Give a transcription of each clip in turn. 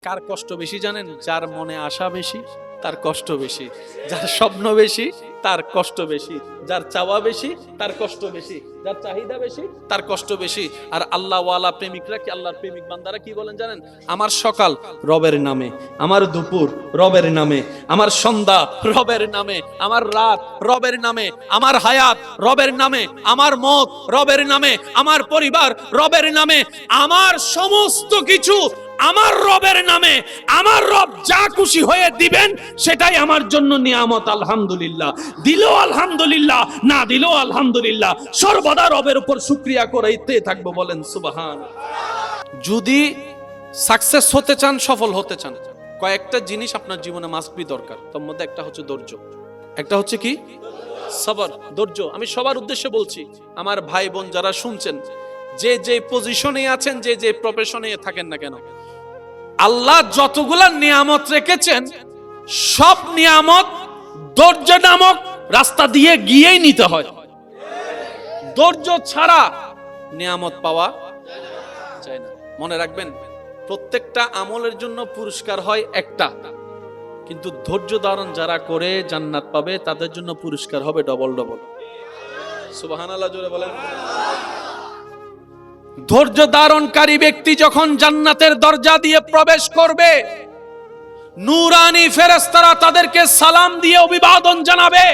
কার কষ্ট বেশি জানেন? যার মনে আশা বেশি তার কষ্ট বেশি, যার স্বপ্ন বেশি তার কষ্ট বেশি, যার চাওয়া বেশি তার কষ্ট বেশি, যার চাহিদা বেশি তার কষ্ট বেশি। আর আল্লাহ ওয়ালা প্রেমিকরা কি, আল্লাহর প্রেমিক বান্দারা কি বলেন জানেন? আমার সকাল রবের নামে, আমার দুপুর রবের নামে, আমার সন্ধ্যা রবের নামে, আমার রাত রবের নামে, আমার হায়াত রবের নামে, আমার মত রবের নামে, আমার পরিবার রবের নামে, আমার সমস্ত কিছু আমার রবের নামে। আমার রব যা খুশি হয়ে দিবেন সেটাই আমার জন্য নিয়ামত। আলহামদুলিল্লাহ, দিলেও আলহামদুলিল্লাহ, না দিলেও আলহামদুলিল্লাহ, সর্বদা রবের উপর শুকরিয়া করাইতে থাকবো। বলেন সুবহান। যদি সাকসেস হতে চান, সফল হতে চান, কয়েকটা জিনিস আপনার জীবনে মাস্ট বি দরকার। তার মধ্যে একটা হচ্ছে ধৈর্য, একটা হচ্ছে কি সবর, ধৈর্য। আমি সবার উদ্দেশ্যে বলছি, আমার ভাই বোন যারা শুনছেন, যে যে পজিশনে আছেন, যে যে প্রফেশনে থাকেন না কেন, আল্লাহ যতগুলা নিয়ামত রেখেছেন সব নিয়ামত ধৈর্য নামক রাস্তা দিয়ে গিয়েই নিতে হয়। ধৈর্য ছাড়া নিয়ামত পাওয়া যায় না। মনে রাখবেন, প্রত্যেকটা আমলের জন্য পুরস্কার হয় একটা, কিন্তু ধৈর্য ধারণ যারা করে জান্নাত পাবে তাদের জন্য পুরস্কার হবে ডবল ডবল। সুবহানাল্লাহ, জোরে বলেন। ধৈর্য ধারণকারী ব্যক্তি যখন জান্নাতের দরজা দিয়ে প্রবেশ করবে, নূরানি ফেরেশতারা তাদেরকে সালাম দিয়ে অভিবাদন জানাবে,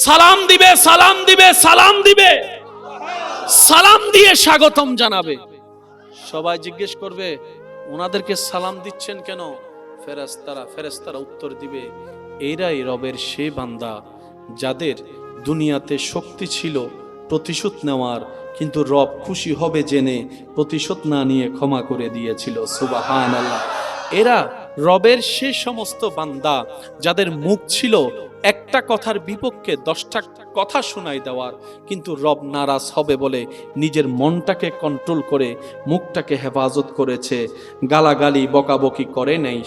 সালাম দিবে, সালাম দিবে, সালাম দিবে, সালাম দিয়ে স্বাগতম জানাবে। সবাই জিজ্ঞেস করবে, ওনাদেরকে সালাম দিচ্ছেন কেন? ফেরেশতারা উত্তর দিবে, এরাই রবের সে বান্দা যাদের দুনিয়াতে শক্তি ছিল প্রতিশোধ নেওয়ার, কিন্তু রব খুশি হবে জেনে প্রতিশোধ না নিয়ে ক্ষমা করে দিয়েছিল। সুবহানাল্লাহ। এরা রবের সে সমস্ত বান্দা যাদের মুখ ছিল একটা কথার বিপক্ষে 10টা কথা শোনাই দেওয়ার, কিন্তু রব নারাজ হবে বলে নিজের মনটাকে কন্ট্রোল করে মুখটাকে হেফাজত করেছে, গালাগালি বকাবকি করে নাই।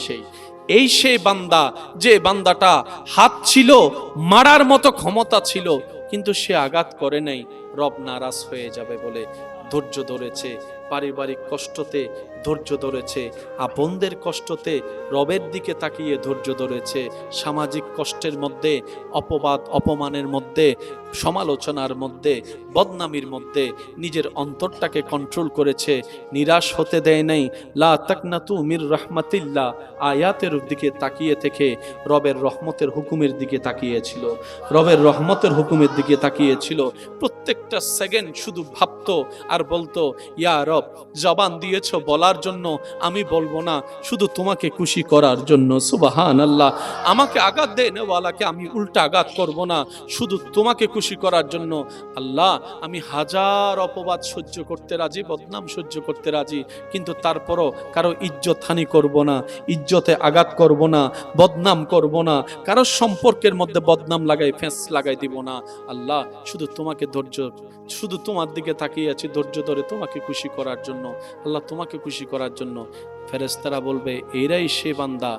সেই বান্দা, যে বান্দাটা হাত ছিল, মারার মতো ক্ষমতা ছিল, কিন্তু সে আঘাত করে নাই, রব নারাজ হয়ে যাবে বলে ধৈর্য ধরেছে। পারিবারিক কষ্টতে ধৈর্য ধরেছে, আপনদের কষ্টতে রবের দিকে তাকিয়ে ধৈর্য ধরেছে, সামাজিক কষ্টের মধ্যে, অপবাদ অপমানের মধ্যে, সমালোচনার মধ্যে, বদনামির মধ্যে নিজের অন্তরটাকে কন্ট্রোল করেছে, নিরাশ হতে দেয় নাই। লা তাকনাতু মির রাহমাতিল্লাহ আয়াতের দিকে তাকিয়ে থেকে রবের রহমতের হুকুমের দিকে তাকিয়েছিল, রবের রহমতের হুকুমের দিকে তাকিয়েছিল। প্রত্যেকটা সেকেন্ড শুধু ভাবতো আর বলতো, ইয়া রব, জবান দিয়েছো বলার জন্য, আমি বলবো না, শুধু তোমাকে খুশি করার জন্য। সুবহানাল্লাহ। আমাকে আঘাত দেনেওয়ালাকে আমি উল্টা আঘাত করব না, শুধু তোমাকে খুশি করার জন্য। আল্লাহ, আমি হাজার অপবাদ সহ্য করতে রাজি, বদনাম সহ্য করতে রাজি, কিন্তু তারপরও কারো ইজ্জত হানি করব না, ইজ্জতে আঘাত করব না, বদনাম করব না, কারো সম্পর্কের মধ্যে বদনাম লাগাই, ফেঁস লাগাই দিব না। আল্লাহ, শুধু তোমাকে ধৈর্য, শুধু তোমার দিকে তাকিয়ে আছি ধৈর্য ধরে তোমাকে খুশি করার জন্য। আল্লাহ, তোমাকে খুশি করার জন্য। ফেরেশতারা বলবে, এরাই সে বান্দা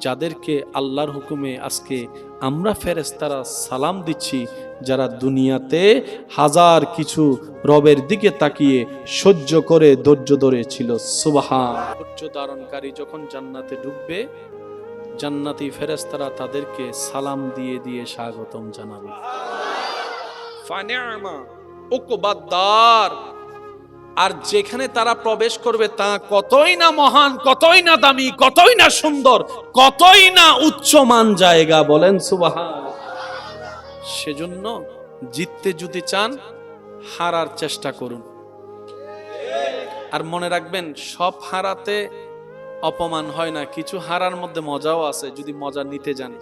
যাদেরকে আল্লাহর হুকুমে আজকে আমরা ফেরেশতারা সালাম দিচ্ছি, যারা দুনিয়াতে হাজার কিছু রবের দিকে তাকিয়ে সহ্য করে ধৈর্য ধরেছিল। সুবহান। ধৈর্য ধারণকারী যখন জান্নাতে ঢুকবে, জান্নাতি ফেরেশতারা তাদেরকে সালাম দিয়ে দিয়ে স্বাগতম জানাবে। ফানিআমা উকবাদ্দার। আর যেখানে তারা প্রবেশ করবে তা কতই না মহান, কতই না দামি, কতই না সুন্দর, কতই না উচ্চমান জায়গা। বলেন সুবহান। সেজন্য জিততে যদি চান, হারার চেষ্টা করুন। আর মনে রাখবেন, সব হারাতে অপমান হয় না, কিছু হারার মধ্যে মজাও আছে যদি মজা নিতে জানে।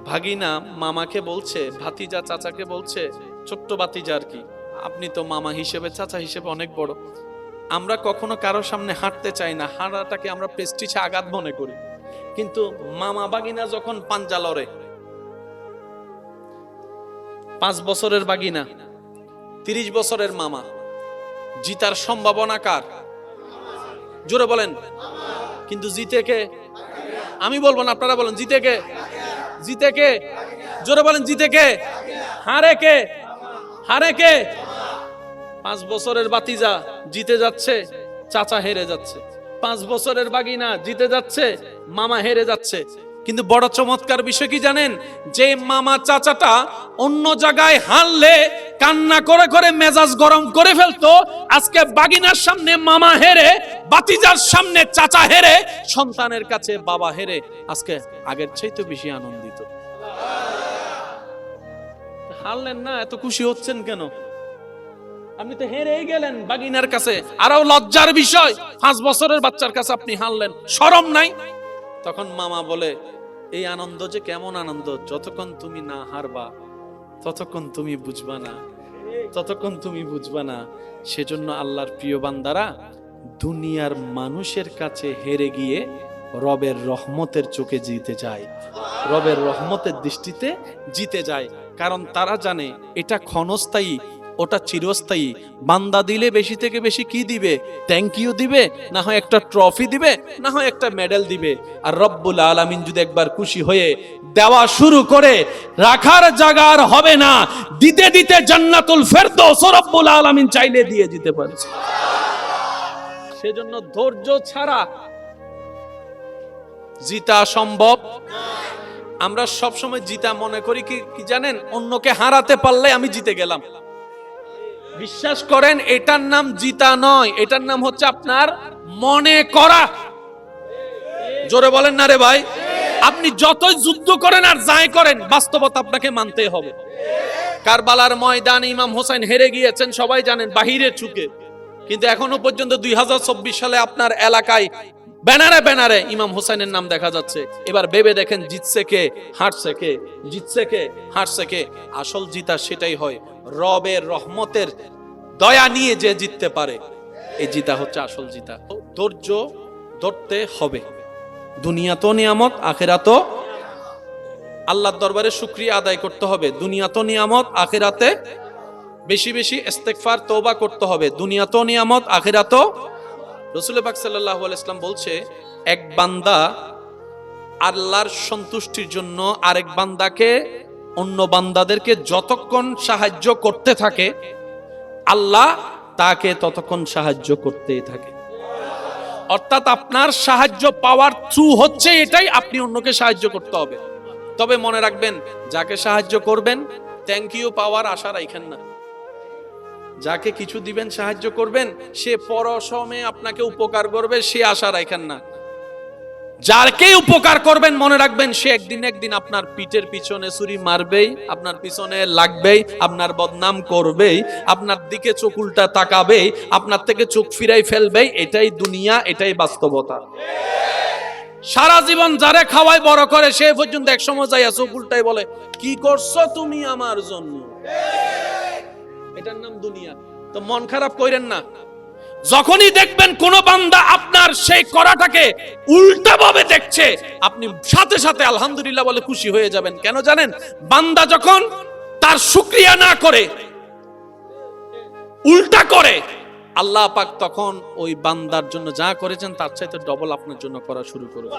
ভাগিনা মামাকে বলছে, ভাতিজা চাচাকে বলছে, ছোট্ট ভাতিজা আর কি, আপনি তো মামা হিসেবে, চাচা হিসেবে অনেক বড়, আমরা কখনো কারোর সামনে হাঁটতে চাই না, হাঁটাটাকে আমরা প্রেস্টিজে আঘাত মনে করি, কিন্তু মামা ভাগিনা যখন পাঞ্জা লড়ে, 5 বছরের ভাগিনা 30 বছরের মামা, জিতার সম্ভাবনা কার? জোরে বলেন। কিন্তু জিতে কে? আমি বলবো না, আপনারা বলেন, জিতে কে? জিতে কে? জোরে বলেন, জিতে কে? হারে কে? হারে কে? 5 বছরের ভাতিজা জিতে যাচ্ছে, চাচা হেরে যাচ্ছে। 5 বছরের বাগিনা জিতে যাচ্ছে, মামা হেরে যাচ্ছে। কিন্তু বড় চমৎকার বিষয় কি জানেন, যে মামা চাচাটা অন্য জায়গায় হারলে কান্না করে করে মেজাজ গরম করে ফেলতো, আজকে বাগিনার সামনে মামা হেরে, বাতিজার সামনে চাচা হেরে, সন্তানের কাছে বাবা হেরে, আজকে আগের চাইতে বেশি আনন্দিত। হারলেন না, এত খুশি হচ্ছেন কেন? আপনি তো হেরেই গেলেন বাগিনার কাছে। আরো লজ্জার বিষয়, 5 বছরের বাচ্চার কাছে আপনি হারলেন, শরম নাই? তখন মামা বলে, এই আনন্দ যে কেমন আনন্দ, যতক্ষণ তুমি না হারবা ততক্ষণ তুমি বুঝবা না, ততক্ষণ তুমি বুঝবা না। সেজন্য আল্লাহর প্রিয় বান্দারা দুনিয়ার মানুষের কাছে হেরে গিয়ে রবের রহমতের চোখে জিতে যায়, রবের রহমতের দৃষ্টিতে জিতে যায়। কারণ তারা জানে এটা ক্ষণস্থায়ী, ওটা চিরস্থায়ী। বান্দা দিলে বেশি থেকে বেশি কি দিবে? থ্যাংক ইউ দিবে, না হয় একটা ট্রফি দিবে, না হয় একটা মেডেল দিবে। আর রব্বুল আলামিন যদি একবার খুশি হয়ে দেওয়া শুরু করে, রাখার জায়গা আর হবে না। দিতে দিতে জান্নাতুল ফেরদৌস রব্বুল আলামিন চাইলে দিয়ে দিতে পারে। সেজন্য ধৈর্য ছাড়া জিতা সম্ভব। আমরা সব সময় জিতা মনে করি কি জানেন, অন্যকে হারাতে পারলে আমি জিতে গেলাম। বিশ্বাস করেন, এটার নাম জিতা নয়, এটার নাম হচ্ছে আপনার মনে করা। জোরে বলেন না রে ভাই। আপনি যতই যুদ্ধ করেন আর যাই করেন, বাস্তবতা আপনাকে মানতে হবে। কারবালার ময়দানে ইমাম হোসেন হেরে গিয়েছেন, সবাই জানেন, বাহিরের চুকে। কিন্তু এখনো পর্যন্ত 2024 সালে আপনার এলাকায় ব্যানারে ব্যানারে ইমাম হোসেনের নাম দেখা যাচ্ছে। এবার ভেবে দেখেন, জিতছে কে, হারছে কে? জিতছে কে, হারছে কে? আসল জিতা সেটাই হয়, রবের রহমতের দয়া নিয়ে যে জিততে পারে, এই জিতা হচ্ছে আসল জিতা। ধৈর্য ধরতে হবে। দুনিয়া তো নিয়ামত, আখিরাতও। আল্লাহর দরবারে শুকরিয়া আদায় করতে হবে। দুনিয়া তো নিয়ামত, আখিরাতে বেশি বেশি ইস্তেগফার তওবা করতে হবে। দুনিয়া তো নিয়ামত, আখিরাতও। রাসূল পাক সাল্লাল্লাহু আলাইহি ওয়াসাল্লাম বলছে, এক বান্দা আল্লাহর সন্তুষ্টির জন্য আরেক বান্দাকে, অন্য বান্দাদেরকে যতক্ষণ সাহায্য করতে থাকে, আল্লাহ তাকে ততক্ষণ সাহায্য করতেই থাকে। অর্থাৎ আপনার সাহায্য পাওয়ার থ্রু হচ্ছে এটাই, আপনি অন্যকে সাহায্য করতে হবে। তবে মনে রাখবেন, যাকে সাহায্য করবেন থ্যাংক ইউ পাওয়ার আশা রাখেন না। যাকে কিছু দিবেন, সাহায্য করবেন, সে পরসময়ে আপনাকে উপকার করবে, সে আশা রাখেন না। যারকে উপকার করবেন মনে রাখবেন, সে একদিন একদিন আপনার পিঠের পিছনে ছুরি মারবেই, আপনার পিছনে লাগবেই, আপনার বদনাম করবেই, আপনার দিকে চোখ উল্টা তাকাবেই, আপনার থেকে চোখ ফিরাই ফেলবেই। এটাই দুনিয়া, এটাই বাস্তবতা। সারা জীবন যারে খাওয়াই বড় করে, সে পর্যন্ত এক সময় যাইয়া চোখ উল্টাই বলে, কি করছো তুমি আমার জন্য? এটার নাম দুনিয়া। তো মন খারাপ কইরেন না। যখনই দেখবেন কোন বান্দা আপনার সেই করাটাকে উল্টা ভাবে দেখছে, আপনি সাথে সাথে আলহামদুলিল্লাহ বলে খুশি হয়ে যাবেন। কেন জানেন? বান্দা যখন তার শুকরিয়া না করে, উল্টা করে, আল্লাহ পাক তখন ওই বান্দার জন্য যা করেছেন তার চাইতে ডবল আপনার জন্য করা শুরু করবে।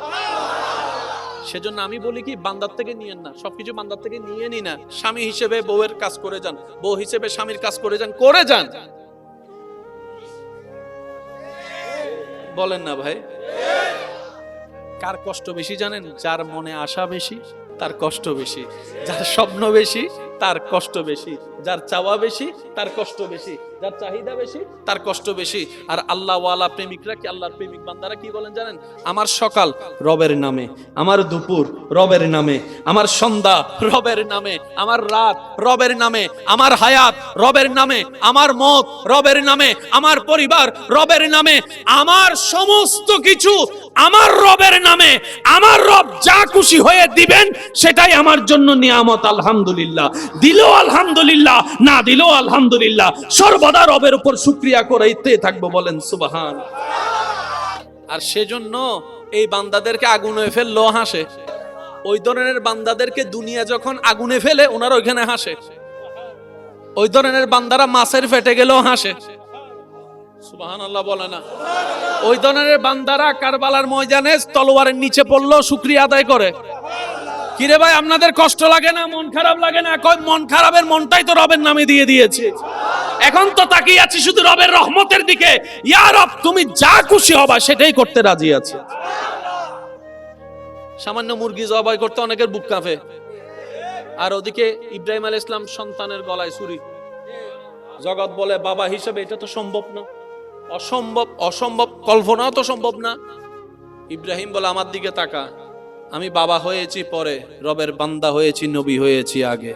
সেজন্য আমি বলি কি, বান্দার থেকে নিয়েন না, সবকিছু বান্দার থেকে নিয়ে নি না। স্বামী হিসেবে বউয়ের কাজ করে যান, বউ হিসেবে স্বামীর কাজ করে যান, করে যান। বলেন না ভাই? কার কষ্ট বেশি জানেন? যার মনে আশা বেশি তার কষ্ট বেশি, যার স্বপ্ন বেশি তার কষ্ট বেশি, যার চাওয়া বেশি তার কষ্ট বেশি, যার চাহিদা বেশি তার কষ্ট বেশি। আর আল্লাহ ওয়ালা প্রেমিকরা কি, আল্লাহর প্রেমিক বান্দারা কি বলেন জানেন? আমার সকাল রবের নামে, আমার দুপুর রবের নামে, আমার সন্ধ্যা রবের নামে, আমার রাত রবের নামে, আমার হায়াত রবের নামে, আমার মত রবের নামে, আমার পরিবার রবের নামে, আমার সমস্ত কিছু আমার রবের নামে। আমার রব যা খুশি হয়ে দিবেন সেটাই আমার জন্য নিয়ামত। আলহামদুলিল্লাহ, দিলেও আলহামদুলিল্লাহ, না দিলেও আলহামদুলিল্লাহ। সর্বদা রবের উপর শুকরিয়া করাইতে থাকবো। বলেন সুবহান। আর সেজন্য এই বান্দাদেরকে আগুনে ফেললেও হাসে। ওই ধরনের বান্দাদেরকে দুনিয়া যখন আগুনে ফেলে, ওনারা ওইখানে হাসে। ওই ধরনের বান্দারা মাছের পেটে গেলেও হাসে। সুবহানাল্লাহ বলে না? ওই ধরনের বান্দারা কারবালার ময়দানে তলোয়ারের নিচে পড়লো, শুকরিয়া আদায় করে। কিরে ভাই, আপনাদের কষ্ট লাগে না? মন খারাপ লাগে না? কই মন খারাপের মনটাই তো রবের নামে দিয়ে দিয়েছে। এখন তো তাকিয়ে আছি শুধু রবের রহমতের দিকে। ইয়া রব, তুমি যা খুশি হবা সেটাই করতে রাজি আছি। সামান্য মুরগি জবাই করতে অনেকের বুক কাঁপে, আর ওদিকে ইব্রাহিম আলাইহিস সালাম সন্তানের গলায় ছুরি। জগৎ বলে বাবা হিসেবে এটা তো সম্ভব না, অসম্ভব, অসম্ভব, কল্পনাও তো সম্ভব না। ইব্রাহিম বলে আমার দিকে তাকা, আমি বাবা হয়েছি পরে, রবের বান্দা হয়েছি, নবী হয়েছি আগে।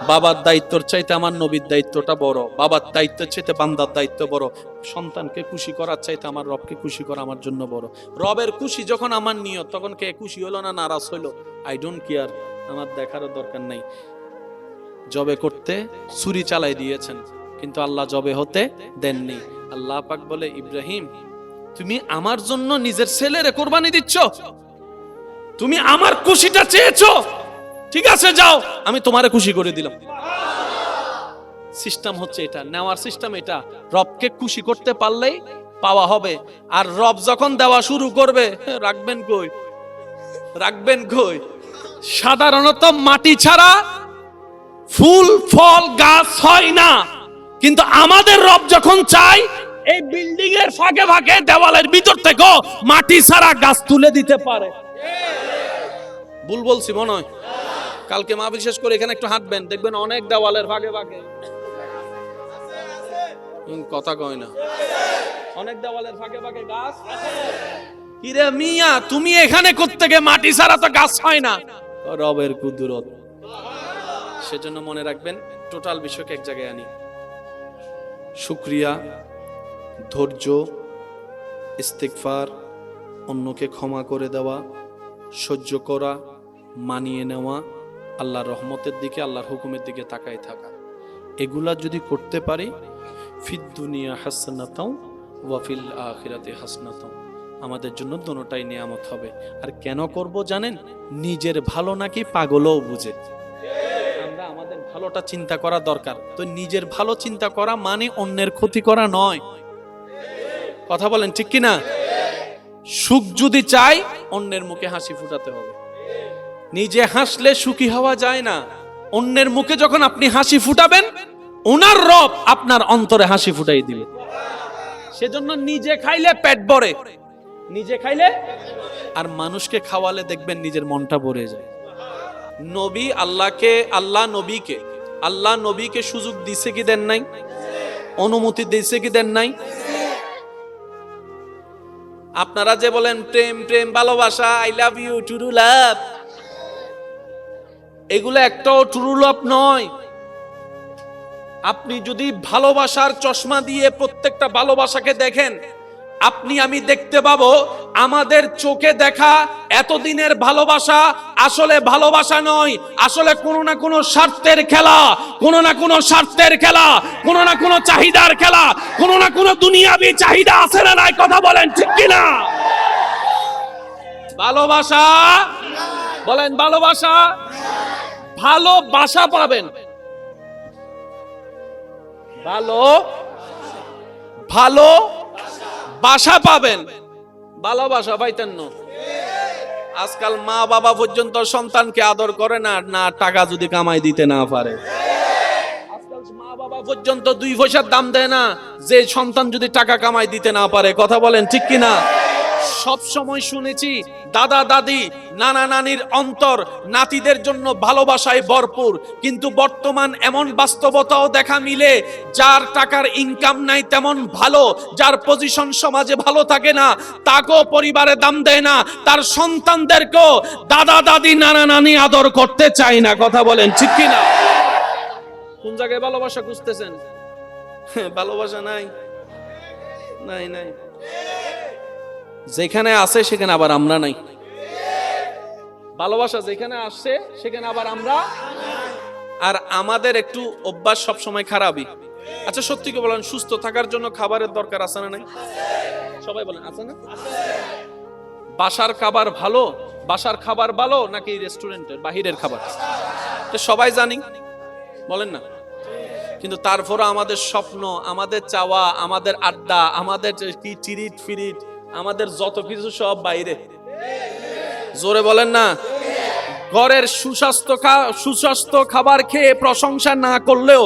বাবার দায়িত্বর চাইতে আমার নবীর দায়িত্বটা বড়, বাবার দায়িত্বের চাইতে বান্দার দায়িত্ব বড়, সন্তানকে খুশি করার চাইতে আমার রবকে খুশি করা আমার জন্য বড়। রবের খুশি যখন আমার নিয়ত, তখন কে খুশি হলো না নারাজ হইলো, আই ডোন্ট কেয়ার, আমার দেখারও দরকার নাই। জবে করতে ছুরি চালাই দিয়েছেন, কিন্তু আল্লাহ জবে হতে দেননি। আল্লাহ পাক বলে, ইব্রাহিম তুমি আমার জন্য নিজের ছেলেরে কোরবানি দিচ্ছ, তুমি আমার খুশিটা চেয়েছো, ঠিক আছে যাও, আমি তোমারে খুশি করে দিলাম। সিস্টেম হচ্ছে এটা, নেওয়ার সিস্টেম এটা। রবকে খুশি করতে পারলেই পাওয়া হবে। আর রব যখন দেওয়া শুরু করবে, রাখবেন কই, রাখবেন কই? সাধারণত মাটি ছাড়া ফুল ফল গাছ হয় না, কিন্তু আমাদের রব যখন চায়, এই বিল্ডিং এর ফাঁকে ফাঁকে দেওয়ালের ভিতর থেকে মাটি ছাড়া গাছ তুলে দিতে পারে। ভুল বলছি মনে হয়? কালকে মা বিশেষ করে এখানে একটু হাঁটবেন, দেখবেন অনেক দেওয়ালের ফাঁকে ফাঁকে, কথা কয় না, অনেক দেওয়ালের ফাঁকে ফাঁকে গাছ। কিরে মিয়া, তুমি এখানে কোত্থেকে? মাটি ছাড়া তো গাছ হয় না। রবের কুদরত। সেজন্য মনে রাখবেন, টোটাল বিষয়কে এক জায়গায় আনি। শুকরিয়া, ধৈর্য, ইস্তিগফার, অন্যকে ক্ষমা করে দেওয়া, সহ্য করা, মানিয়ে নেওয়া, আল্লাহর রহমতের দিকে, আল্লাহর হুকুমের দিকে তাকায় থাকা, এগুলা যদি করতে পারি, ফিদ দুনিয়া হাসনাতাও ওয়া ফিল আখিরাতি হাসনাতাও, আমাদের জন্য দোনোটাই নিয়ামত হবে। আর কেন করব জানেন? নিজের ভালো নাকি পাগলও বুঝে। আমরা আমাদের ভালোটা চিন্তা করা দরকার। তো নিজের ভালো চিন্তা করা মানে অন্যের ক্ষতি করা নয়। কথা বলেন ঠিক কি না? সুখ যদি চাই, অন্যের মুখে হাসি ফুটাতে হবে। নিজে হাসলে সুখী হওয়া যায় না। অন্যের মুখে যখন আপনি হাসি ফুটাবেন, ওনার রব আপনার অন্তরে হাসি ফুটাই দিবে। সেজন্য নিজে খাইলে পেট ভরে, নিজে খাইলে, আর মানুষকে খাওয়ালে দেখবেন নিজের মনটা ভরে যায়। নবী আল্লাহকে, আল্লাহ নবীকে সুযোগ দিছে কি দেন নাই? অনুমতি দিছে কি দেন নাই? আপনারা যে বলেন প্রেম প্রেম ভালোবাসা, I love you, true love, এগুলো একটাও ট্রু লাভ নয়। আপনি যদি ভালোবাসার চশমা দিয়ে প্রত্যেকটা ভালোবাসাকে দেখেন, আপনি আমি দেখতে পাবো আমাদের চোখে দেখা এতদিনের ভালোবাসা আসলে ভালোবাসা নয়, আসলে কোনো না কোনো স্বার্থের খেলা, কোনো না কোনো স্বার্থের খেলা, কোনো না কোনো চাহিদার খেলা, কোনো না কোনো দুনিয়াবি চাহিদা আছে না নাই? কথা বলেন ঠিক কিনা? ভালোবাসা বলেন, ভালোবাসা, ভালোবাসা পাবেন, ভালো বাসা পাবেন, ভালোবাসা পাইতেন না। আজকাল মা বাবা পর্যন্ত সন্তানকে আদর করে না, না টাকা যদি কামাই দিতে না পারে। আজকাল মা বাবা পর্যন্ত 2 পয়সার দাম দেয় না যে সন্তান যদি টাকা কামাই দিতে না পারে। কথা বলেন ঠিক কিনা? সব সময় শুনেছি দাদা দাদি নানা নানির অন্তর নাতিদের জন্য ভালোবাসায় ভরপুর, কিন্তু বর্তমান এমন বাস্তবতাও দেখা মিলে, যার টাকার ইনকাম নাই তেমন ভালো, যার পজিশন সমাজে ভালো থাকে না, তাকেও পরিবারে দাম দেয় না, তার সন্তানদেরকেও দাদা দাদি নানা নানি আদর করতে চায় না। কথা বলেন ঠিক কিনা? কোন জায়গায় ভালোবাসা খুঁজতেছেন? ভালোবাসা নাই, নাই নাই। যেখানে আছে সেখানে আবার আমরা নাই। ভালোবাসা যেখানে আসছে সেখানে আবার আমরা। আর আমাদের একটু অভ্যাস সব সময় খারাপই। আচ্ছা সত্যি করে বলেন, সুস্থ থাকার জন্য খাবারের দরকার আছে না নাই? সবাই বলেন আছে না? বাসার খাবার ভালো, বাসার খাবার ভালো নাকি রেস্টুরেন্টের বাহিরের খাবার? তো সবাই জানি, বলেন না? কিন্তু তারপরে আমাদের স্বপ্ন, আমাদের চাওয়া, আমাদের আড্ডা, আমাদের কি চিরিট ফিরিট, আমাদের যত কিছু সব বাইরে। জোরে বলেন না? ঘরের সুস্বাস্থ্য খাবার খেয়ে প্রশংসা না করলেও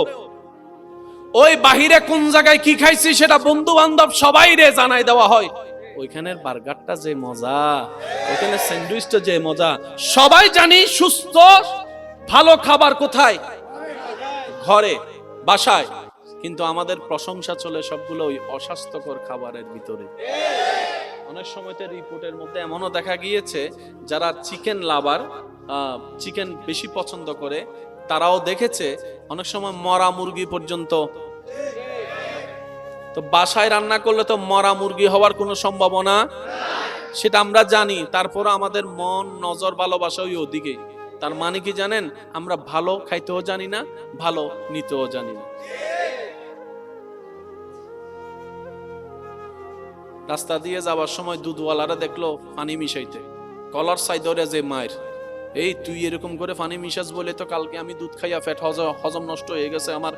ওই বাহিরে কোন জায়গায় কি খাইছি সেটা বন্ধু বান্ধব সবাই রে জানাই দেওয়া হয়। ওইখানের বার্গারটা যে মজা, ওইখানে স্যান্ডউইচটা যে মজা। সবাই জানি সুস্থ ভালো খাবার কোথায়? ঘরে, বাসায়। কিন্তু আমাদের প্রশংসা চলে সবগুলো ওই অস্বাস্থ্যকর খাবারের ভিতরে। অনেক সময় তো রিপোর্টের মধ্যে এমনও দেখা গিয়েছে যারা চিকেন লাভার, চিকেন বেশি পছন্দ করে, তারাও দেখেছে অনেক সময় মরা মুরগি পর্যন্ত। তো বাসায় রান্না করলে তো মরা মুরগি হওয়ার কোনো সম্ভাবনা, সেটা আমরা জানি। তারপর আমাদের মন, নজর, ভালোবাসা ওই ওদিকে। তার মানে কি জানেন? আমরা ভালো খাইতেও জানি না, ভালো নিতেও জানি না। রাস্তা দিয়ে যাওয়ার সময় দুধওয়ালারা দেখলো পানি মিশাইতে, কলার সাইডরে যে মায়ের, এই তুই এরকম করে পানি মিশাস বলে তো কালকে আমি দুধ খাইয়া পেট হজম নষ্ট হয়ে গেছে, আমার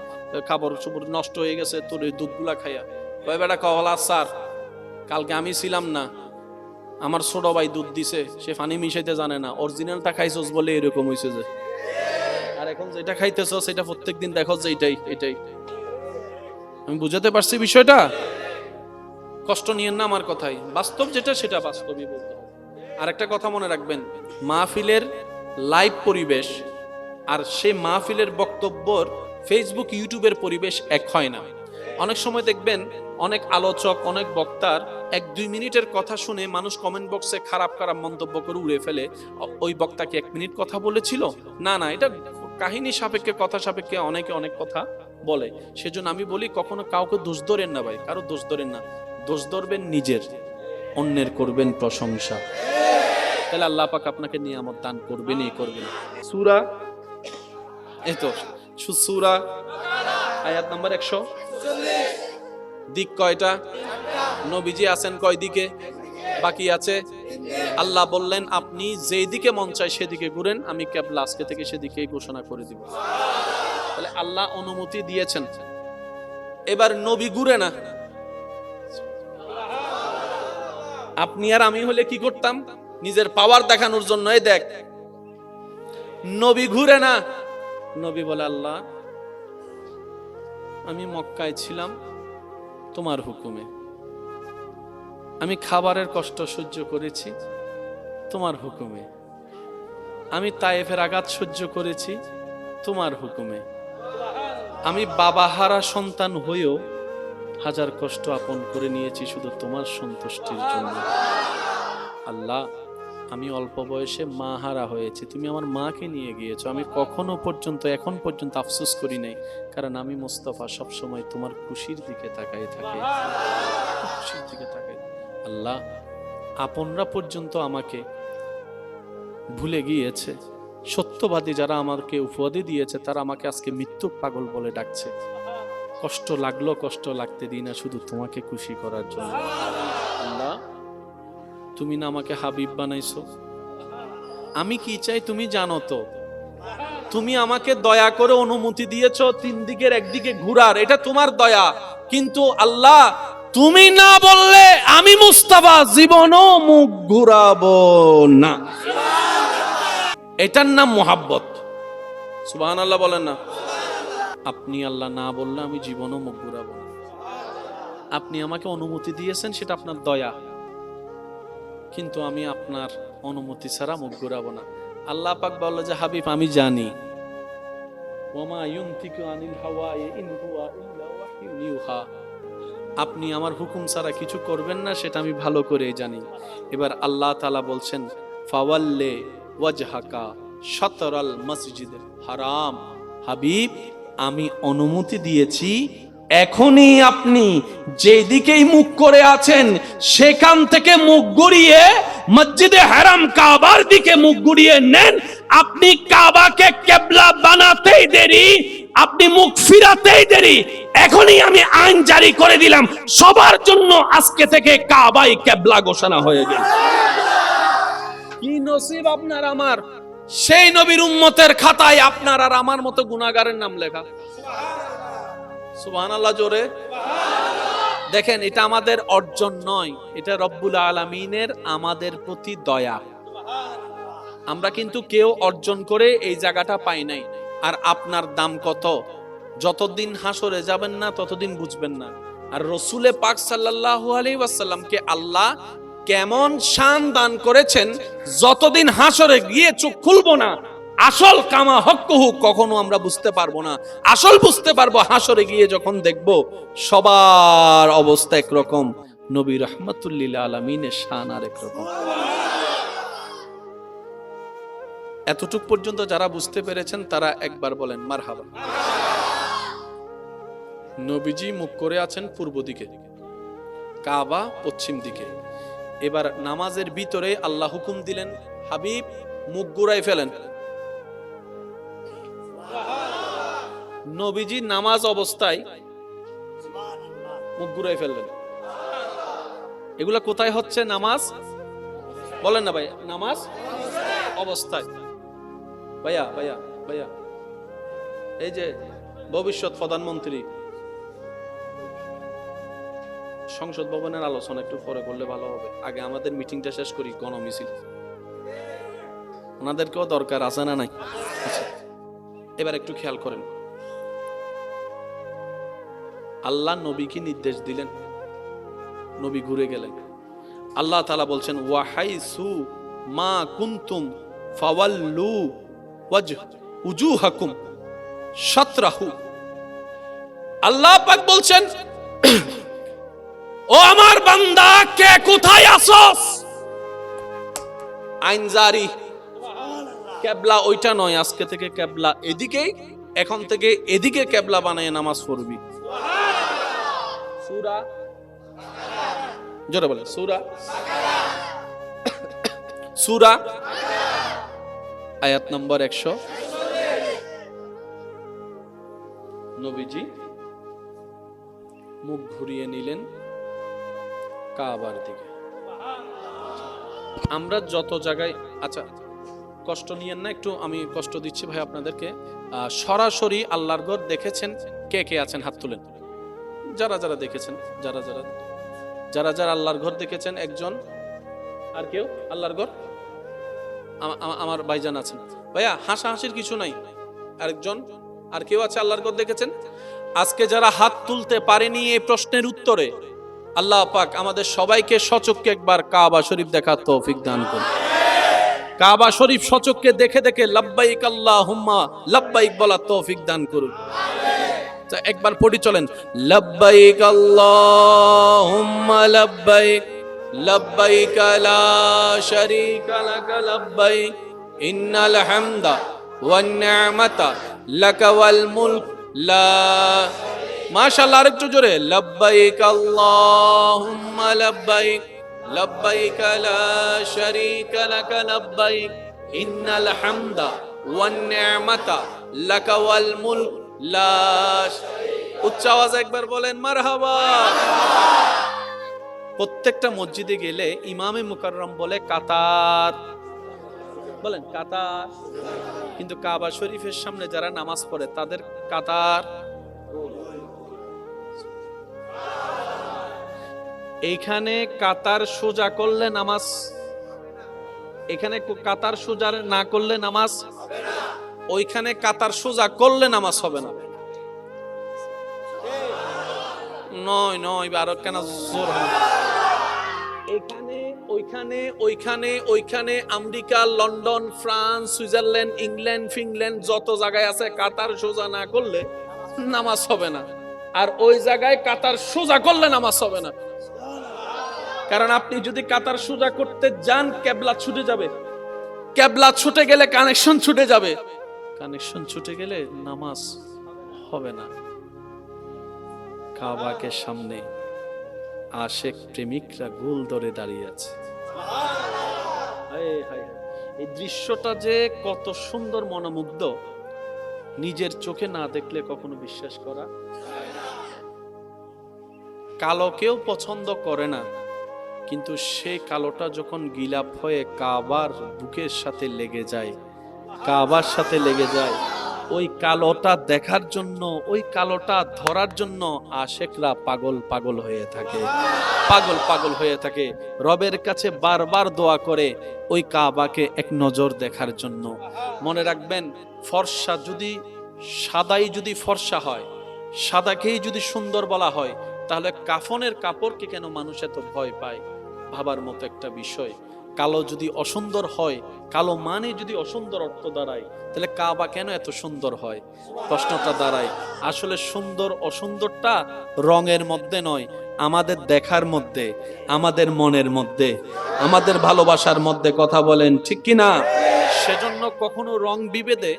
খাবার চুবর নষ্ট হয়ে গেছে তোর এই দুধগুলা খাইয়া। কয় বেটা কলা স্যার, কালকে আমি ছিলাম না, আমার ছোট ভাই দুধ দিছে, সে পানি মিশাইতে জানে না, অরিজিনালটা খাইছস বলে এরকম হয়েছে যে। আর এখন যেটা খাইতেছ সেটা প্রত্যেকদিন দেখো যে এটাই। আমি বুঝাতে পারছি বিষয়টা? কষ্ট নিয়েন না আমার কথাই, বাস্তব যেটা সেটা বাস্তবই বলতে হবে। আর একটা কথা মনে রাখবেন, মাহফিলের লাইভ পরিবেশ আর সে মাহফিলের বক্তব্যর ফেসবুক ইউটিউবের পরিবেশ এক হয় না। অনেক সময় দেখবেন অনেক আলোচক, অনেক বক্তার 1-2 মিনিটের কথা শুনে মানুষ কমেন্ট বক্সে খারাপ খারাপ মন্তব্য করে উড়ে ফেলে, ওই বক্তা কি 1 মিনিট কথা বলেছিল? না, এটা কাহিনী সাপেক্ষে, কথা সাপেক্ষে অনেকে অনেক কথা বলে। সেজন্য আমি বলি কখনো কাউকে দোষ ধরেন না ভাই, কারো দোষ ধরেন না, দোষ ধরবেন নিজের, অন্যের করবেন প্রশংসা, তাহলে আল্লাহ পাক আপনাকে নিয়ামত দান করবেনই করবেন। সূরা, এই তো সূরা আয়াত নাম্বার 140। দিক কয়টা? নবীজি আছেন কয় দিকে? বাকি আছে। আল্লাহ বললেন আপনি যেই দিকে মন চায় সেদিকে ঘুরেন, আমি কিবলা আজকে থেকে সেদিকেই ঘোষণা করে দিব। তাহলে আল্লাহ অনুমতি দিয়েছেন। এবার নবী ঘুরে না, আপনি আর আমি হলে কি করতাম? নিজের পাওয়ার দেখানোর জন্য এই দেখ। নবী ঘুরে না, নবী বলে আল্লাহ আমি মক্কায় ছিলাম তোমার হুকুমে, আমি খাবারের কষ্ট সহ্য করেছি তোমার হুকুমে, আমি তায়েফের আঘাত সহ্য করেছি তোমার হুকুমে, আমি বাবাহারা সন্তান হয়েও হাজার কষ্ট আপন করে নিয়েছি শুধু তোমার সন্তুষ্টির জন্য। আল্লাহ আমি অল্প বয়সে মা হারা হয়েছি, তুমি আমার মাকে নিয়ে গিয়েছো, আমি কখনো পর্যন্ত এখন পর্যন্ত আফসোস করি নাই, কারণ আমি মুস্তাফা সবসময় তোমার খুশির দিকে তাকাই থাকি, খুশির দিকে তাকাই। আল্লাহ আপনরা পর্যন্ত আমাকে ভুলে গিয়েছে, সত্যবাদী যারা আমাকে উপাধি দিয়েছে তারা আমাকে আজকে মৃত্যু পাগল বলে ডাকছে। কষ্ট লাগলো, কষ্ট লাগতে দিই না শুধু তোমাকে খুশি করার জন্য। আল্লাহ তুমি না আমাকে হাবিব বানাইছো, আমি কি চাই তুমি জানো তো, তুমি আমাকে দয়া করে অনুমতি দিয়েছো 3 দিকের একদিকে ঘোরার, এটা তোমার দয়া। কিন্তু আল্লাহ তুমি না বললে আমি মুস্তাফা জীবনও মুখ ঘুরাবো না। এটার নাম মোহাব্বত। সুবহানাল্লাহ বলেন না। আপনি আল্লাহ না বললে আমি জীবনও মুখ ঘুরাবো না। আপনি আমাকে অনুমতি দিয়েছেন, সেটা আপনার দয়া, কিন্তু আমি আপনার অনুমতি ছাড়া মুখ ঘুরাবো না। আল্লাহ পাক বলল যে হাবিব আমি জানি, ওমা ইউনতিকু আনিল হাওয়া ইন হুয়া ইল্লা ওয়াহয়ুন ইউহা, আপনি আমার হুকুম ছাড়া কিছু করবেন না, সেটা আমি ভালো করেই জানি। এবার আল্লাহ তাআলা বলছেন ফাওয়াল্লে ওয়াজহাকা শাতরাল মসজিদুল হারাম, হাবিব আমি অনুমতি দিয়েছি, এখনই আপনি যেদিকেই মুখ করে আছেন সেখান থেকে মুখ ঘুরিয়ে মসজিদে হারাম কাবার দিকে মুখ ঘুরিয়ে নেন। আপনি কাবাকে কিবলা বানাতেই দেরি, আপনি মুখ ফিরাতেই দেরি, এখনই আমি আইন জারি করে দিলাম সবার জন্য আজকে থেকে কাবাই কিবলা ঘোষণা হয়ে গেল। কি নসিব আপনার আমার, সেই নবীর উম্মতের খাতায় আপনার আর আমার মতো গুনাহগারের নাম লেখা। সুবহানাল্লাহ জোরে। দেখেন এটা আমাদের অর্জন নয়, এটা রব্বুল আলামিনের আমাদের প্রতি দয়া। আমরা কিন্তু কেউ অর্জন করে এই জায়গাটা পাই নাই। আর আপনার দাম কত? যতদিন হাসরে যাবেন না ততদিন বুঝবেন না। আর রসুলে পাক সাল্লাল্লাহু আলাইহি ওয়াসাল্লামকে আল্লাহ কেমন শান দান করেছেন, যতদিন হাসরে গিয়ে চোখ খুলবো না আসল কামা হক্কুহু কখনো আমরা বুঝতে পারবো না। আসল বুঝতে পারবো হাসরে গিয়ে যখন দেখব সবার অবস্থা একরকম, নবী রাহমাতুল লিল আলামিনের শান আর একরকম। এতটুক পর্যন্ত যারা বুঝতে পেরেছেন তারা একবার বলেন মারহাবা। নবীজি মুখ করে আছেন পূর্ব দিকে, কাবা পশ্চিম দিকে। এবার নামাজের ভিতরে আল্লাহ হুকুম দিলেন, হাবিব মুখ ঘুরাই ফেলেন। নবীজি নামাজ অবস্থায় মুখ ঘুরাই ফেললেন। এগুলা কোথায় হচ্ছে? নামাজ বলেন না ভাই, নামাজ অবস্থায়। ভাইয়া ভাইয়া ভাইয়া, এই যে ভবিষ্যৎ প্রধানমন্ত্রী, সংসদ ভবনের আলোচনা একটু পরে করলে ভালো হবে, আগে আমাদের মিটিংটা শেষ করি। গণমিছিল ওনাদেরকেও দরকার আছে না নাই? আচ্ছা, এবার একটু খেয়াল করেন, আল্লাহ নবীকে নির্দেশ দিলেন, নবী ঘুরে গেলেন। আল্লাহ তাআলা বলছেন ওয়াহাইসু মা কুনতুম ফাওয়াল্লু উজুহাকুম শাতরাহু। আল্লাহ পাক বলছেন, ও আমার বান্দা, কে কোথায় আসস? আইন জারি, কিবলা ওইটা নয়, আজকে থেকে কিবলা এদিকেই, এখন থেকে এদিকে কিবলা বানায় নামাজ পড়বি। সূরা, জোরে বলে, সূরা সূরা আয়াত নম্বর 100। নবীজি মুখ ঘুরিয়ে নিলেন কাবার দিকে। আমরা যত জায়গায়, আচ্ছা কষ্ট নিয়েন না, একটু আমি কষ্ট দিচ্ছি ভাই আপনাদেরকে। সরাসরি আল্লাহর ঘর দেখেছেন কে কে আছেন? হাত তুলেন। যারা যারা দেখেছেন, যারা যারা যারা যারা আল্লাহর ঘর দেখেছেন, একজন, আর কেউ? আল্লাহর ঘর আমার ভাইজান আছেন। ভাইয়া হাসাহাসির কিছু নাই। আরেকজন, আর কেউ আছে আল্লাহর ঘর দেখেছেন? আজকে যারা হাত তুলতে পারেনি এই প্রশ্নের উত্তরে, আল্লাহ পাক আমাদের সবাইকে সচক্ষে একবার কাবা শরীফ দেখার তৌফিক দান করুন। কাবা শরীফ সচক্ষে দেখে দেখে লাব্বাইক আল্লাহুম্মা লাব্বাইক বলার তৌফিক দান করুন। একবার পড়ি চলেন, লাব্বাইক আল্লাহুম্মা লাব্বাইক লাব্বাইক লা শারীকা লাক লাব্বাইক ইন্নাল হামদা ওয়ান নি'মাতা লাকা ওয়াল মুলক লা। মাশাআল্লাহ, আরেকটু জোরে, লাব্বাইক আল্লাহুম্মা লাব্বাইক লাব্বাইক লা শারীকা লাক লাব্বাইক ইন্নাল হামদা ওয়ান নি'মাতা লাকা ওয়াল মুলক লা। উচ্চ আওয়াজে একবার বলেন মারহাবা। প্রত্যেকটা মসজিদে গেলে ইমামে মুকাররম বলে কাতার, বলেন কাতার, কিন্তু কাবা শরীফের সামনে যারা নামাজ পড়ে তাদের কাতার। এইখানে কাতার সোজা করলে নামাজ, এখানে কাতার সোজা না করলে নামাজ, ওইখানে কাতার সোজা করলে নামাজ হবে না। নয় নয়, আরো কেন জোর হয়? এখানে ওইখানে ওইখানে ওইখানে America, London, France, Switzerland, England, Finland, যত জায়গায় আছে কাতার সোজা না করলে নামাজ হবে না। আর ওই জায়গায় কাতার সোজা করলে নামাজ হবে না। কারণ আপনি যদি কাতার সোজা করতে যান, কিবলা ছুটে যাবে। কিবলা ছুটে গেলে কানেকশন ছুটে যাবে। কানেকশন ছুটে গেলে নামাজ হবে না। কাবাকে সামনে আশেক প্রেমিকরা গোল ধরে দাঁড়িয়ে আছে। এই দৃশ্যটা যে কত সুন্দর, মনোমুগ্ধ, নিজের চোখে না দেখলে কখনো বিশ্বাস করা। কালো কেউ পছন্দ করে না, কিন্তু সেই কালোটা যখন গিলাপ হয়ে কাবার বুকের সাথে লেগে যায়, কাবার সাথে লেগে যায়, ওই কালোটা দেখার জন্য, ওই কালোটা ধরার জন্য আশেকরা পাগল পাগল হয়ে থাকে, পাগল পাগল হয়ে থাকে। রবের কাছে বারবার দোয়া করে ওই কাবাকে এক নজর দেখার জন্য। মনে রাখবেন, ফর্সা যদি সাদাই যদি ফর্সা হয়, সাদাকেই যদি সুন্দর বলা হয়, তাহলে কাফনের কাপড়কে কেন মানুষ এত ভয় পায়? ভাবার মতো একটা বিষয়। কালো যদি অসুন্দর হয়, কালো মানে যদি অসুন্দর অর্থ দাঁড়ায়, তাহলে কাবা কেন এত সুন্দর হয়? প্রশ্নটা দাঁড়ায়। আসলে সুন্দর অসুন্দরটা রঙের মধ্যে নয়, আমাদের দেখার মধ্যে, আমাদের মনের মধ্যে, আমাদের ভালোবাসার মধ্যে। কথা বলেন ঠিক কিনা? সেজন্য কখনো রং বিভেদে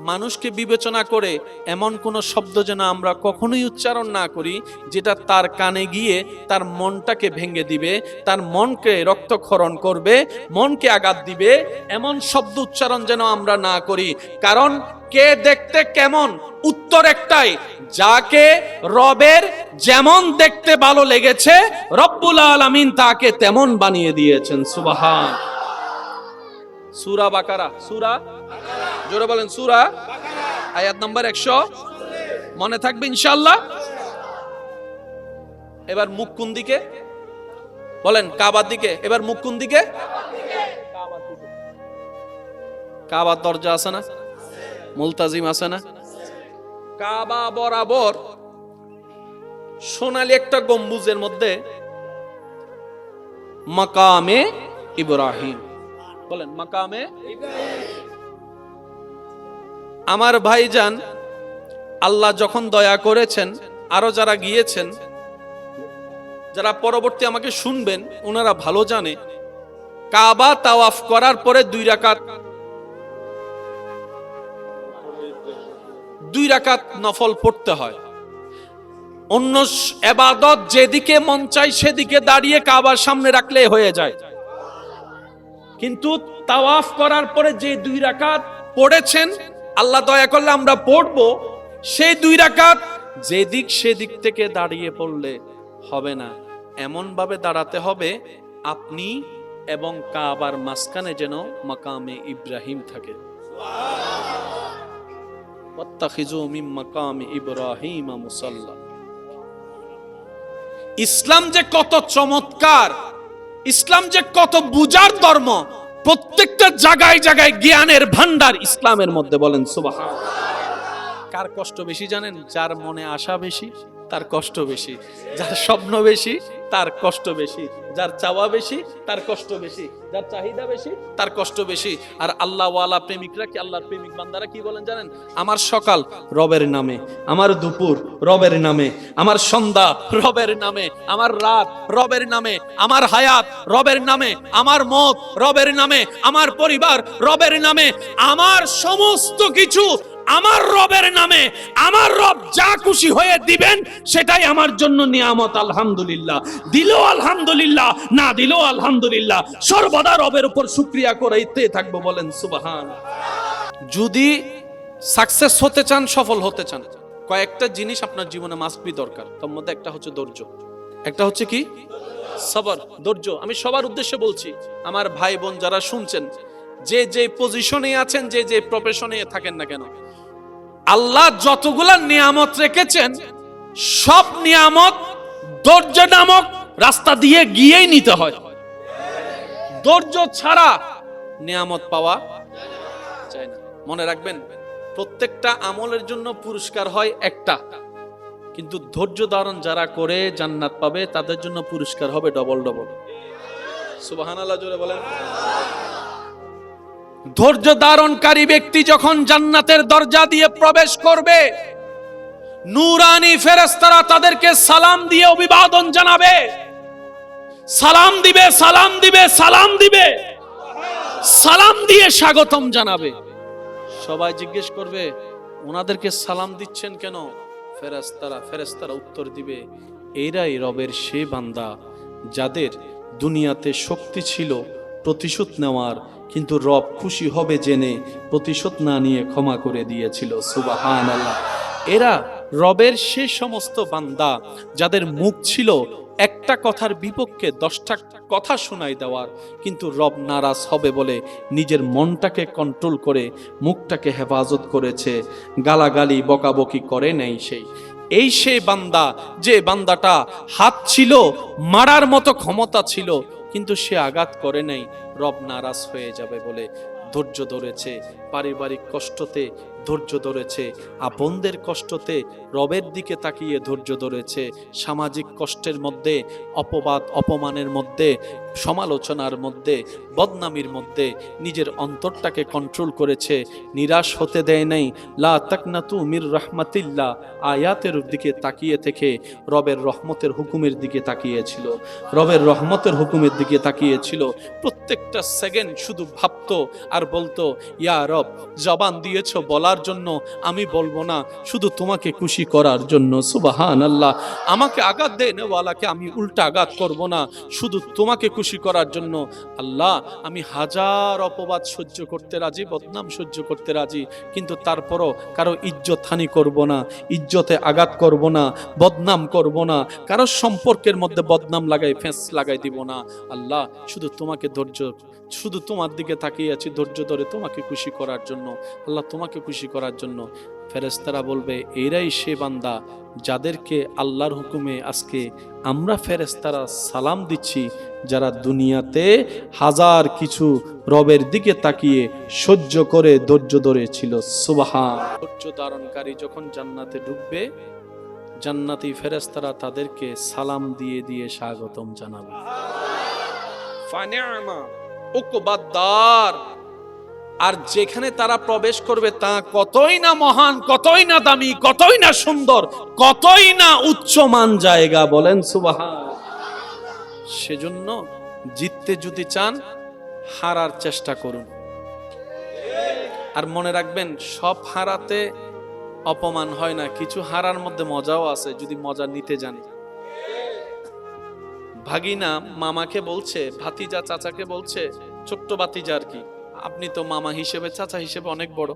মানুষকে বিবেচনা করে এমন কোন শব্দ যেন আমরা কখনোই উচ্চারণ না করি যেটা তার কানে গিয়ে তার মনটাকে ভেঙে দিবে, তার মনকে রক্তক্ষরণ করবে, মনকে আঘাত দিবে। এমন শব্দ উচ্চারণ যেন আমরা না করি। কারণ কে দেখতে কেমন, উত্তর একটাই, যাকে রবের যেমন দেখতে ভালো লেগেছে রব্বুল আলামিন তাকে তেমন বানিয়ে দিয়েছেন। সুবহান। সূরা বাকারা, সূরা, জোরে বলেন, সূরা আয়াত নাম্বার 100, মনে থাকবে ইনশাআল্লাহ। এবার মুখ কোন দিকে বলেন? কাবার দিকে। এবার মুখ কোন দিকে? কাবার দরজা আছে না, মুলতাজিম আছে না? কাবা বরাবর সোনালী একটা গম্বুজের মধ্যে মাকামে ইব্রাহিম, বলেন মাকামে ইব্রাহিম। আমার ভাইজান, আল্লাহ যখন দয়া করেছেন, আরো যারা গিয়েছেন, যারা পরবর্তী আমাকে শুনবেন, ওনারা ভালো জানে কাবা তাওয়াফ করার পরে 2 রাকাত নফল পড়তে হয়। অন্য ইবাদত যেদিকে মন চাই সেদিকে দাঁড়িয়ে কাবার সামনে রাখলে হয়ে যায়, কিন্তু তাওয়াফ করার পরে যে 2 রাকাত পড়েছেন, আল্লাহ দয়া করলে আমরা পড়ব, সেই 2 রাকাত যেদিক সেদিক থেকে দাঁড়িয়ে পড়লে হবে না, এমন ভাবে দাঁড়াতে হবে আপনি এবং কাবার মাঝখানে যেন মাকামে ইব্রাহিম থাকে। ওয়াত্তাখিযু মিন মাকামি ইব্রাহিম মুসাল্লা। ইসলাম যে কত চমৎকার, ইসলাম যে কত বুঝার ধর্ম, প্রত্যেকটা জায়গায় জায়গায় জ্ঞানের ভান্ডার ইসলামের মধ্যে। বলেন সুবহানাল্লাহ। কার কষ্ট বেশি জানেন? যার মনে আশা বেশি তার কষ্ট বেশি, যার স্বপ্ন বেশি তার কষ্ট বেশি, যার চাওয়া বেশি তার কষ্ট বেশি, যার চাহিদা বেশি তার কষ্ট বেশি। আর আল্লাহ ওয়ালা প্রেমিকরা কি, আল্লাহর প্রেমিক বান্দারা কি বলেন জানেন? আমার সকাল রবের নামে, আমার দুপুর রবের নামে, আমার সন্ধ্যা রবের নামে, আমার রাত রবের নামে, আমার হায়াত রবের নামে, আমার মত রবের নামে, আমার পরিবার রবের নামে, আমার সমস্ত কিছু আমার রবের নামে। আমার রব যা খুশি হয়ে দিবেন সেটাই আমার জন্য নিয়ামত। আলহামদুলিল্লাহ, দিলেও আলহামদুলিল্লাহ, না দিলেও আলহামদুলিল্লাহ, সর্বদা রবের উপর শুকরিয়া করতে থাকবো। বলেন সুবহান। যদি সাকসেস হতে চান, সফল হতে চান, কয়েকটা জিনিস আপনার জীবনে মাস্ট বি দরকার। তার মধ্যে একটা হচ্ছে ধৈর্য, একটা হচ্ছে কি সবর, ধৈর্য। আমি সবার উদ্দেশ্যে বলছি, আমার ভাই বোন যারা শুনছেন, যে যে পজিশনে আছেন, যে যে প্রফেশনে থাকেন না কেন, আল্লাহ যতগুলা নিয়ামত রেখেছেন সব নিয়ামত ধৈর্য নামক রাস্তা দিয়ে গিয়েই নিতে হয়। ধৈর্য ছাড়া নিয়ামত পাওয়া যায় না। মনে রাখবেন, প্রত্যেকটা আমলের জন্য পুরস্কার হয় একটা, কিন্তু ধৈর্য ধারণ যারা করে জান্নাত পাবে, তাদের জন্য পুরস্কার হবে ডবল ডবল। সুবহানাল্লাহ, জোরে বলেন। ধৈর্য ধারণকারী ব্যক্তি যখন জান্নাতের দরজা দিয়ে প্রবেশ করবে, নূরানি ফেরেশতারা তাদেরকে সালাম দিয়ে অভিবাদন জানাবে, সালাম দিবে, সালাম দিবে, সালাম দিবে, সালাম দিয়ে স্বাগতম জানাবে। সবাই জিজ্ঞেস করবে, ওনাদেরকে সালাম দিচ্ছেন কেন? ফেরেশতারা উত্তর দিবে, এরাই রবের সে বান্দা যাদের দুনিয়াতে শক্তি ছিল প্রতিশোধ নেওয়ার, কিন্তু রব খুশি হবে জেনে প্রতিশোধ না নিয়ে ক্ষমা করে দিয়েছিল। সুবহানাল্লাহ। এরা রবের সে সমস্ত বান্দা যাদের মুখ ছিল একটা কথার বিপক্ষে 10টা কথা শোনাই দেওয়ার, কিন্তু রব নারাজ হবে বলে নিজের মনটাকে কন্ট্রোল করে মুখটাকে হেফাজত করেছে, গালাগালি বকাবকি করে নেই। সেই বান্দা, যে বান্দাটা হাত ছিল, মারার মতো ক্ষমতা ছিল, কিন্তু সে আঘাত করে নাই, রব নারাজ হয়ে যাবে বলে ধৈর্য ধরেছে। পারিবারিক কষ্টতে ধৈর্য ধরেছে, আপনদের কষ্টতে রবের দিকে তাকিয়ে ধৈর্য ধরেছে, সামাজিক কষ্টের মধ্যে, অপবাদ অপমানের মধ্যে, সমালোচনার মধ্যে, বদনামির মধ্যে নিজের অন্তরটাকে কন্ট্রোল করেছে, নিরাশ হতে দেয় নাই। লা তাকনাতু মির রাহমাতিল্লাহ আয়াতের দিকে তাকিয়ে থেকে রবের রহমতের হুকুমের দিকে তাকিয়েছিল, রবের রহমতের হুকুমের দিকে তাকিয়েছিল। প্রত্যেকটা সেকেন্ড শুধু ভাবতো আর বলতো, ইয়া রব, জবান দিয়েছ বলার জন্য, আমি বলবো না, শুধু তোমাকে খুশি করার জন্য। সুবহানাল্লাহ। আমাকে আঘাত দেয় নেওয়ালাকে আমি উল্টা আঘাত করব না, শুধু তোমাকে খুশি করার জন্য। আল্লাহ, আমি হাজার অপবাদ সহ্য করতে রাজি, বদনাম সহ্য করতে রাজি, কিন্তু তারপরও কারো ইজ্জত হানি করব না, ইজ্জতে আঘাত করব না, বদনাম করব না, কারো সম্পর্কের মধ্যে বদনাম লাগাই ফেঁস লাগাই দিব না। আল্লাহ, শুধু তোমাকে ধৈর্য, শুধু তোমার দিকে তাকিয়ে আছি ধৈর্য ধরে তোমাকে খুশি করার জন্য। আল্লাহ, তোমাকে খুশি করার জন্য। ফেরেশতারা বলবে, এরাই সে বান্দা যাদেরকে আল্লাহর হুকুমে আজকে আমরা ফেরেশতারা সালাম দিচ্ছি, যারা দুনিয়াতে হাজার কিছু রবের দিকে তাকিয়ে সহ্য করে ধৈর্য ধরেছিল। সুবহান। ধৈর্য ধারণকারী যখন জান্নাতে ঢুকবে, জান্নাতি ফেরেশতারা তাদেরকে সালাম দিয়ে দিয়ে স্বাগতম জানাবে। ফানিআমা উকবাদ্দার। আর যেখানে তারা প্রবেশ করবে তা কতই না মহান, কতই না দামি, কতই না সুন্দর, কতই না উচ্চমান জায়গা। বলেন সুবহান। সেজন্য জিততে যদি চান, হারার চেষ্টা করুন। আর মনে রাখবেন, সব হারাতে অপমান হয় না, কিছু হারার মধ্যে মজাও আছে যদি মজা নিতে জানে। ভাগিনা মামাকে বলছে, ভাতিজা চাচাকে বলছে, ছোট্ট ভাতিজা আর কি, আপনি তো মামা হিসেবে, চাচা হিসেবে অনেক বড়,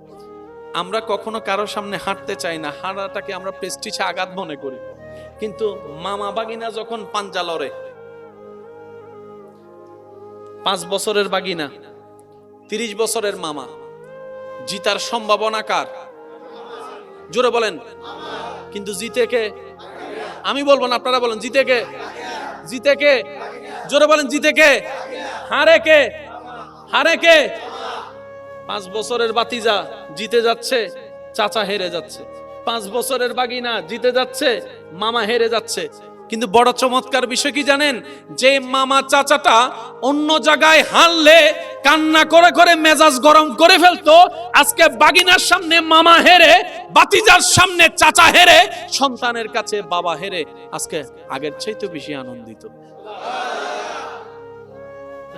আমরা কখনো কারো সামনে হাঁটতে চাই না, হাঁটাটাকে আমরা প্রেস্টিজে আঘাত মনে করি। কিন্তু মামা ভাগিনা যখন পাঞ্জা লড়ে, 5 বছরের ভাগিনা 30 বছরের মামা, জিতার সম্ভাবনা কার? জোরে বলেন। কিন্তু জিতে কে? আমি বলবো না, আপনারা বলেন, জিতে কে? জিতে কে? জোরে বলেন, জিতে কে? হারে কে? হারে কে? 5 বছরের ভাতিজা জিতে যাচ্ছে, চাচা হেরে যাচ্ছে। 5 বছরের ভাগিনা জিতে যাচ্ছে, মামা হেরে যাচ্ছে। কিন্তু বড় চমৎকার বিষয় কি জানেন? যে মামা চাচাটা অন্য জায়গায় হারলে কান্না করে করে মেজাজ গরম করে ফেলতো, আজকে বাগিনার সামনে মামা হেরে, ভাতিজার সামনে চাচা হেরে, সন্তানের কাছে বাবা হেরে, আজকে আগের চাইতে বেশি আনন্দিত।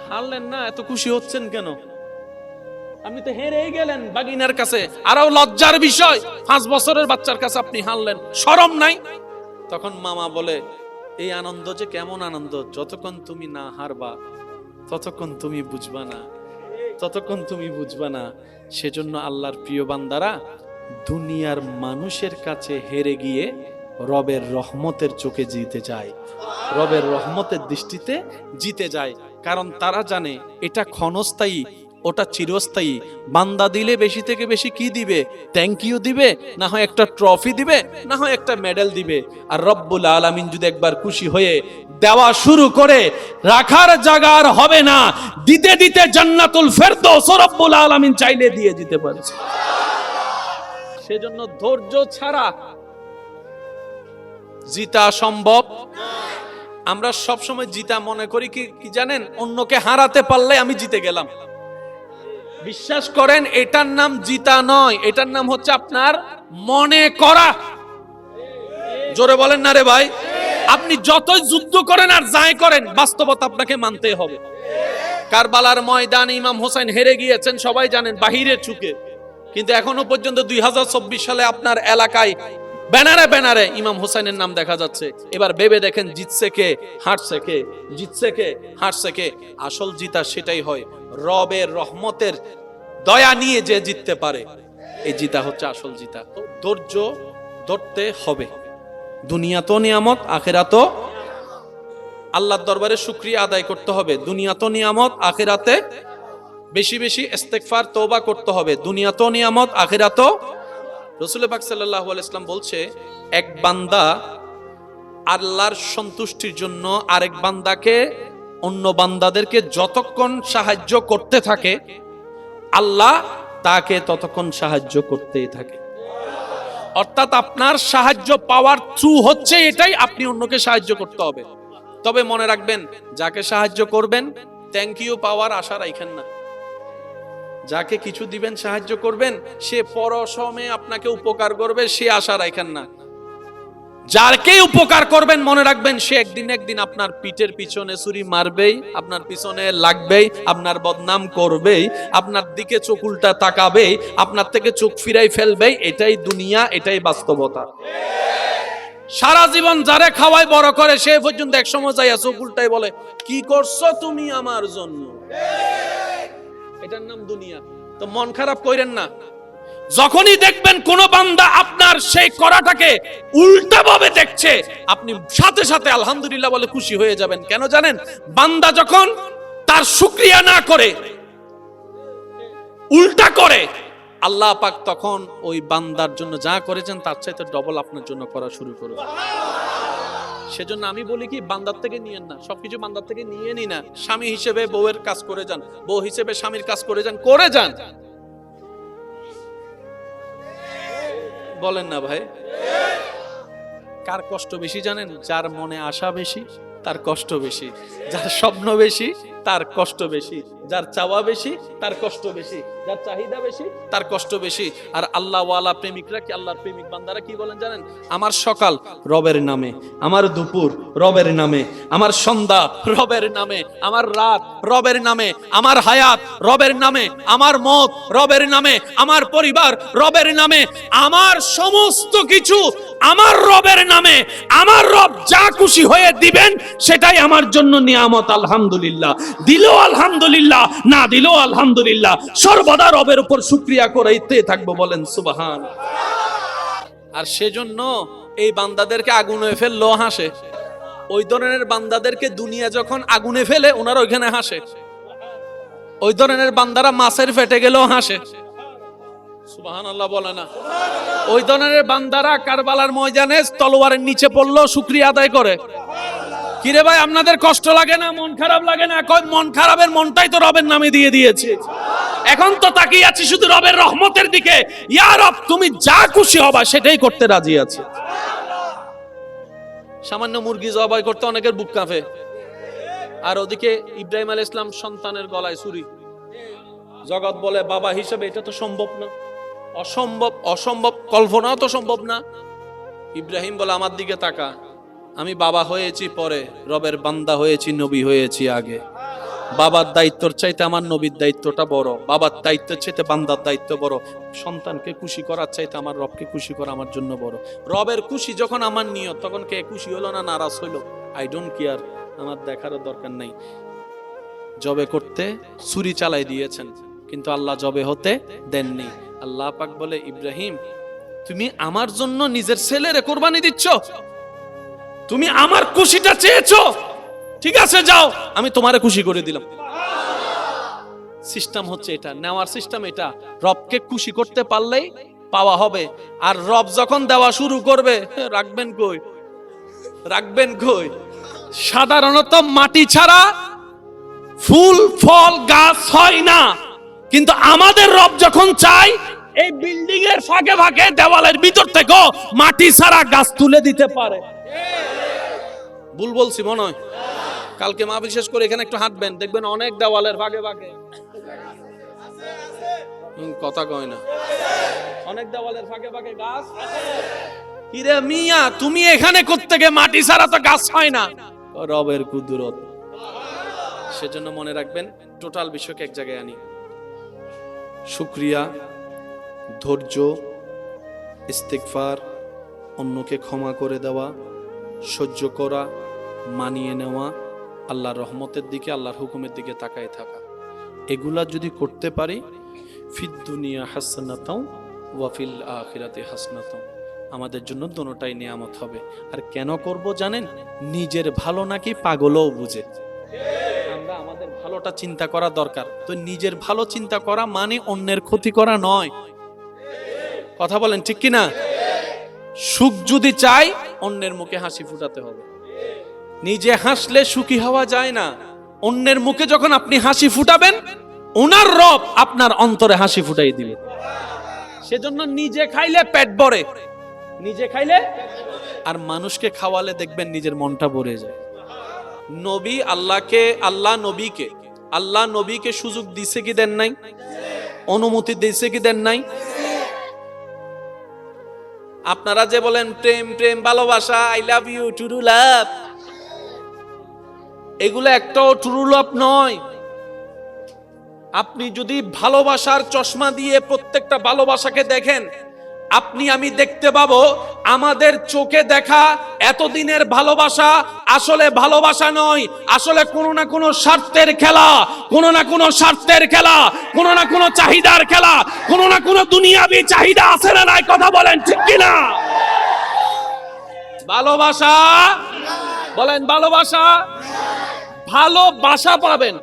হারলেন না, এত খুশি হচ্ছেন কেন? আপনি তো হেরেই গেলেন বাগিনার কাছে। আরো লজ্জার বিষয়, 5 বছরের বাচ্চার কাছে আপনি হারলেন, শরম নাই? তখন মামা বলে, এই আনন্দ যে কেমন আনন্দ, যতক্ষণ তুমি না হারবা ততক্ষণ তুমি বুঝবা না, ততক্ষণ তুমি বুঝবা না। সেজন্য আল্লাহর প্রিয় বান্দারা দুনিয়ার মানুষের কাছে হেরে গিয়ে রবের রহমতের চোখে জিতে যায়, রবের রহমতের দৃষ্টিতে জিতে যায়। কারণ তারা জানে এটা ক্ষণস্থায়ী, ওটা চিরস্থায়ী। বান্দা দিলে বেশি থেকে বেশি কি দিবে? থ্যাংক ইউ দিবে, না হয় একটা ট্রফি দিবে, না হয় একটা মেডেল দিবে। আর রব্বুল আলামিন যদি একবার খুশি হয়ে দেওয়া শুরু করে, রাখার জায়গা আর হবে না, দিতে দিতে জান্নাতুল ফেরদৌস রব্বুল আলামিন চাইলে দিয়ে দিতে পারে। সেজন্য ধৈর্য ছাড়া জিতা সম্ভব। আমরা সব সময় জিতা মনে করি কি জানেন? অন্যকে হারাতে পারলে আমি জিতে গেলাম। বিশ্বাস করেন, এটার নাম জিতা নয়, এটার নাম হচ্ছে আপনার মনে করা। জোরে বলেন না রে ভাই। আপনি যতই যুদ্ধ করেন আর যাই করেন, বাস্তবতা আপনাকে মানতে হবে। কারবালার ময়দানে ইমাম হোসেন হেরে গিয়েছেন, সবাই জানেন, বাহিরের চুকে। কিন্তু এখনো পর্যন্ত 2024 সালে আপনার এলাকায় ব্যানারে ব্যানারে ইমাম হোসেনের নাম দেখা যাচ্ছে। এবার ভেবে দেখেন, জিতছে কে, হারছে কে? জিতছে কে, হারছে কে? আসল জিতা সেটাই হয়, রবের রহমতের দয়া নিয়ে যে জিততে পারে, এই জিতা হচ্ছে আসল জিতা। তো ধৈর্য ধরতে হবে। দুনিয়া তো নিয়ামত, আখিরাতও। আল্লাহর দরবারে শুকরিয়া আদায় করতে হবে। দুনিয়া তো নিয়ামত, আখিরাতে বেশি বেশি ইস্তেগফার তওবা করতে হবে। দুনিয়া তো নিয়ামত, আখিরাতও। রাসূল পাক সাল্লাল্লাহু আলাইহি ওয়াসাল্লাম বলছে, এক বান্দা আল্লাহর সন্তুষ্টির জন্য আরেক বান্দাকে, অন্য বান্দাদেরকে যতক্ষণ সাহায্য করতে থাকে, আল্লাহ তাকে ততক্ষণ সাহায্য করতেই থাকে। অর্থাৎ আপনার সাহায্য পাওয়ার থ্রু হচ্ছে এটাই, আপনি অন্যকে সাহায্য করতে হবে। তবে মনে রাখবেন, যাকে সাহায্য করবেন থ্যাংক ইউ পাওয়ার আশা রাখেন না। যাকে কিছু দিবেন, সাহায্য করবেন, সে পরসময়ে আপনাকে উপকার করবে, সে আশা রাখেন না। যাকে উপকার করবেন মনে রাখবেন, সে একদিন একদিন আপনার পিঠের পিছনে ছুরি মারবেই, আপনার পিছনে লাগবেই, আপনার বদনাম করবেই, আপনার দিকে চোখ উল্টা তাকাবেই, আপনার থেকে চোখ ফিরাই ফেলবেই। এটাই দুনিয়া, এটাই বাস্তবতা। সারা জীবন যারে খাওয়াই বড় করে, সে পর্যন্ত এক সময় যাইয়া চোখ উল্টাই বলে, কি করছো তুমি আমার জন্য? এটার নাম দুনিয়া। তো মন খারাপ কইরেন না। যখনই দেখবেন কোন বান্দা আপনার সেই করাটাকে উল্টা ভাবে দেখছে, আপনি সাথে সাথে আলহামদুলিল্লাহ বলে খুশি হয়ে যাবেন। কেন জানেন? বান্দা যখন তার শুকরিয়া না করে উল্টা করে, আল্লাহ পাক তখন ওই বান্দার জন্য যা করেছেন তার চাইতে ডবল আপনার জন্য করা শুরু করবে। সেজন্য আমি বলি কি, বান্দার থেকে নিয়েন না, সবকিছু বান্দার থেকে নিয়ে নি না। স্বামী হিসেবে বউয়ের কাজ করে যান, বউ হিসেবে স্বামীর কাজ করে যান, করে যান। বলেন না ভাই? কার কষ্ট বেশি জানেন? যার মনে আশা বেশি তার কষ্ট বেশি, যার স্বপ্ন বেশি তার কষ্ট বেশি, যার চাওয়া বেশি তার কষ্ট বেশি, যার চাহিদা বেশি তার কষ্ট বেশি। আর আল্লাহ ওয়ালা প্রেমিকরা কি, আল্লাহর প্রেমিক বান্দারা কি বলেন জানেন? আমার সকাল রবের নামে, আমার দুপুর রবের নামে, আমার সন্ধ্যা রবের নামে, আমার রাত রবের নামে, আমার হায়াত রবের নামে, আমার মত রবের নামে, আমার পরিবার রবের নামে, আমার সমস্ত কিছু আমার রবের নামে। আমার রব যা খুশি হয়ে দিবেন সেটাই আমার জন্য নিয়ামত। আলহামদুলিল্লাহ, দিলেও আলহামদুলিল্লাহ, না দিলেও আলহামদুলিল্লাহ, সর্বদা রবের উপর শুকরিয়া করাইতে থাকবো। বলেন সুবহান। আর সেজন্য এই বান্দাদেরকে আগুনে ফেললো হাসে। ওই ধরনের বান্দাদেরকে দুনিয়া যখন আগুনে ফেলে ওনারা ওইখানে হাসে। ওই ধরনের বান্দারা মাছের পেটে গেলেও হাসে। সুবহানাল্লাহ বলে না? ওই ধরনের বান্দারা কারবালার ময়দানে তলোয়ারের নিচে পড়লো শুকরিয়া আদায় করে। কিরে ভাই, আপনাদের কষ্ট লাগে না? মন খারাপ লাগে না? কই মন খারাপের মনটাই তো রবের নামে দিয়ে দিয়েছে। এখন তো তাকিয়ে আছি শুধু রবের রহমতের দিকে। ইয়া রব, তুমি যা খুশি হবা সেটাই করতে রাজি আছে। সামান্য মুরগি জবাই করতে অনেকের বুক কাঁপে, আর ওদিকে ইব্রাহিম আলাইহিস সালাম সন্তানের গলায় ছুরি। জগৎ বলে বাবা হিসেবে এটা তো সম্ভব না, অসম্ভব, অসম্ভব, কল্পনাও তো সম্ভব না। ইব্রাহিম বলে আমার দিকে তাকা, আমি বাবা হয়েছি পরে, রবের বান্দা হয়েছি, নবী হয়েছি আগে। বাবার দায়িত্বর চাইতে আমার নবীর দায়িত্বটা বড়, বাবার দায়িত্বের চাইতে বান্দার দায়িত্ব বড়। সন্তানকে খুশি করার চাইতে আমার রবকে খুশি করা আমার জন্য বড়। রবের খুশি যখন আমার নিয়ত, তখন কে খুশি হলো না নারাজ হইলো, আই ডোন্ট কেয়ার, আমার দেখারও দরকার নাই। জবে করতে ছুরি চালাই দিয়েছেন, কিন্তু আল্লাহ জবে হতে দেননি। আল্লাহ পাক বলে, ইব্রাহিম তুমি আমার জন্য নিজের ছেলেরে কোরবানি দিচ্ছ, তুমি আমার খুশিটা চেয়েছো, ঠিক আছে যাও, আমি তোমারে খুশি করে দিলাম। সিস্টেম হচ্ছে এটা, নেওয়ার সিস্টেম এটা। রবকে খুশি করতে পারলেই পাওয়া হবে। আর রব যখন দেওয়া শুরু করবে, রাখবেন কই, রাখবেন কই? সাধারণত মাটি ছাড়া ফুল ফল গাছ হয় না, কিন্তু আমাদের রব যখন চায়, এই বিল্ডিং এর ফাঁকে ফাঁকে দেওয়ালের ভিতর থেকে মাটি ছাড়া গাছ তুলে দিতে পারে। ভুল বলছি মনে হয়? কালকে মা বিশেষ করে এখানে একটু হাঁটবেন, দেখবেন অনেক দেওয়ালের ফাঁকে ফাঁকে, কথা কয় না, অনেক দেওয়ালের ফাঁকে ফাঁকে গাছ। কিরে মিয়া, তুমি এখানে কোত্থেকে? মাটি ছাড়া তো গাছ হয় না। রবের কুদরত। সেজন্য মনে রাখবেন, টোটাল বিষয়কে এক জায়গায় আনি। শুকরিয়া, ধৈর্য, ইস্তিগফার, অন্যকে ক্ষমা করে দেওয়া, সহ্য করা, মানিয়ে নেওয়া, আল্লাহর রহমতের দিকে, আল্লাহর হুকুমের দিকে তাকায় থাকা, এগুলা যদি করতে পারি, ফিদ দুনিয়া হাসনাতাও ওয়া ফিল আখিরাতি হাসনাতাও, আমাদের জন্য দোনোটাই নিয়ামত হবে। আর কেন করব জানেন? নিজের ভালো নাকি পাগলও বুঝে। আমরা আমাদের ভালোটা চিন্তা করা দরকার। তো নিজের ভালো চিন্তা করা মানে অন্যের ক্ষতি করা নয়। কথা বলেন ঠিক কি না? সুখ যদি চাই, অন্যের মুখে হাসি ফুটাতে হবে। নিজে হাসলে সুখী হওয়া যায় না। অন্যের মুখে যখন আপনি হাসি ফুটাবেন, ওনার রব আপনার অন্তরে হাসি ফুটাই দিবে। সেজন্য নিজে খাইলে পেট ভরে, নিজে খাইলে, আর মানুষকে খাওয়ালে দেখবেন নিজের মনটা ভরে যায়। নবী আল্লাহ নবীকে সুযোগ দিছে কি দেন নাই? অনুমতি দিছে কি দেন নাই? আপনারা যে বলেন প্রেম প্রেম ভালোবাসা, I love you, true love, এগুলো একটাও ট্রু লাভ নয়। আপনি যদি ভালোবাসার চশমা দিয়ে প্রত্যেকটা ভালোবাসাকে দেখেন, আপনি আমি দেখতে পাবো আমাদের চোখে দেখা এতদিনের ভালোবাসা আসলে ভালোবাসা নয়, আসলে কোনো না কোনো স্বার্থের খেলা, কোনো না কোনো স্বার্থের খেলা, কোনো না কোনো চাহিদার খেলা, কোনো না কোনো দুনিয়াবি চাহিদা আছে না নাই? কথা বলেন ঠিক কিনা? ভালোবাসা বলেন, ভালোবাসা, ভালোবাসা পাবেন,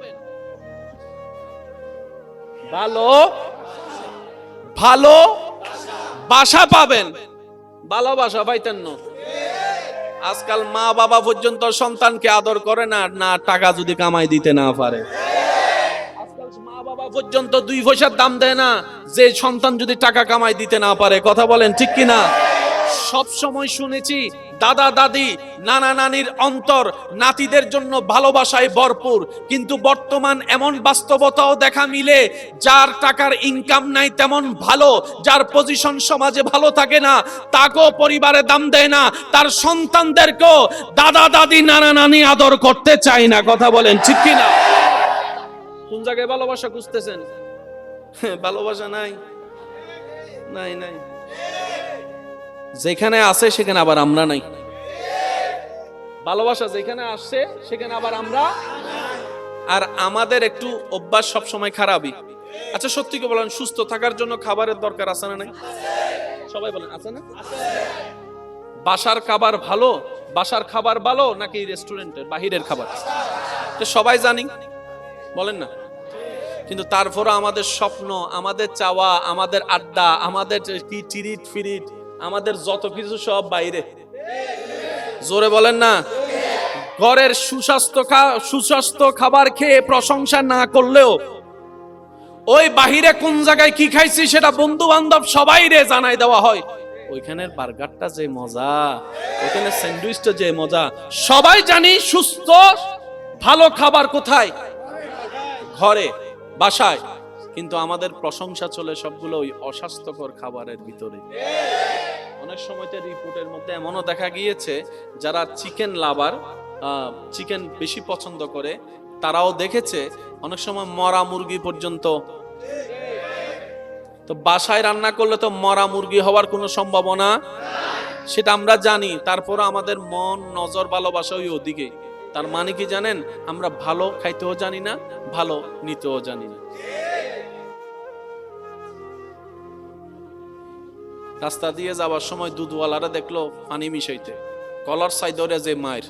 ভালো বাসা পাবেন, ভালোবাসা পাইতেন না। আজকাল মা বাবা পর্যন্ত সন্তানকে আদর করে না, না টাকা যদি কামাই দিতে না পারে। আজকাল মা বাবা পর্যন্ত 2 পয়সার দাম দেয় না যে সন্তান যদি টাকা কামাই দিতে না পারে। কথা বলেন ঠিক কিনা? সব সময় শুনেছি দাদা দাদি নানা নানির অন্তর নাতিদের জন্য ভালোবাসায় ভরপুর, কিন্তু বর্তমান এমন বাস্তবতাও দেখা মিলে, যার টাকার ইনকাম নাই তেমন ভালো, যার পজিশন সমাজে ভালো থাকে না, তাকেও পরিবারে দাম দেয় না, তার সন্তানদেরকেও দাদা দাদি নানা নানি আদর করতে চায় না। কথা বলেন ঠিক কিনা? কোন জায়গায় ভালোবাসা খুঁজতেছেন? ভালোবাসা নাই, নাই নাই। যেখানে আছে সেখানে আবার আমরা নাই। ভালোবাসা যেখানে আসছে সেখানে আবার আমরা, আর আমাদের একটু অভ্যাস সব সময় খারাপই। আচ্ছা সত্যি করে বলেন, সুস্থ থাকার জন্য খাবারের দরকার আছে না নাই? সবাই বলেন আছে না? বাসার খাবার ভালো, বাসার খাবার ভালো নাকি রেস্টুরেন্টের বাহিরের খাবার? তো সবাই জানি, বলেন না? কিন্তু তারপরে আমাদের স্বপ্ন, আমাদের চাওয়া, আমাদের আড্ডা, আমাদের কি চিরিট ফিরিট, আমাদের যত কিছু সব বাইরে। জোরে বলেন না? ঘরের সুস্বাস্থ্য খাবার খেয়ে প্রশংসা না করলেও ওই বাহিরে কোন জায়গায় কি খাইছি সেটা বন্ধু বান্ধব সবাই রে জানাই দেওয়া হয়। ওইখানের বার্গারটা যে মজা, ওইখানে স্যান্ডউইচটা যে মজা। সবাই জানি সুস্থ ভালো খাবার কোথায়? ঘরে, বাসায়। কিন্তু আমাদের প্রশংসা চলে সবগুলো ওই অস্বাস্থ্যকর খাবারের ভিতরে। অনেক সময় রিপোর্টের মধ্যে এমনও দেখা গিয়েছে যারা চিকেন লাভার, চিকেন বেশি পছন্দ করে, তারাও দেখেছে অনেক সময় মরা মুরগি পর্যন্ত। তো বাসায় রান্না করলে তো মরা মুরগি হওয়ার কোনো সম্ভাবনা, সেটা আমরা জানি। তারপর আমাদের মন নজর ভালোবাসা ওই ওদিকে। তার মানে কি জানেন? আমরা ভালো খাইতেও জানি না, ভালো নিতেও জানি না। রাস্তা দিয়ে যাওয়ার সময় দুধওয়ালারা দেখলো পানি মিশাইতে, কলার সাইডরে যে মায়ের,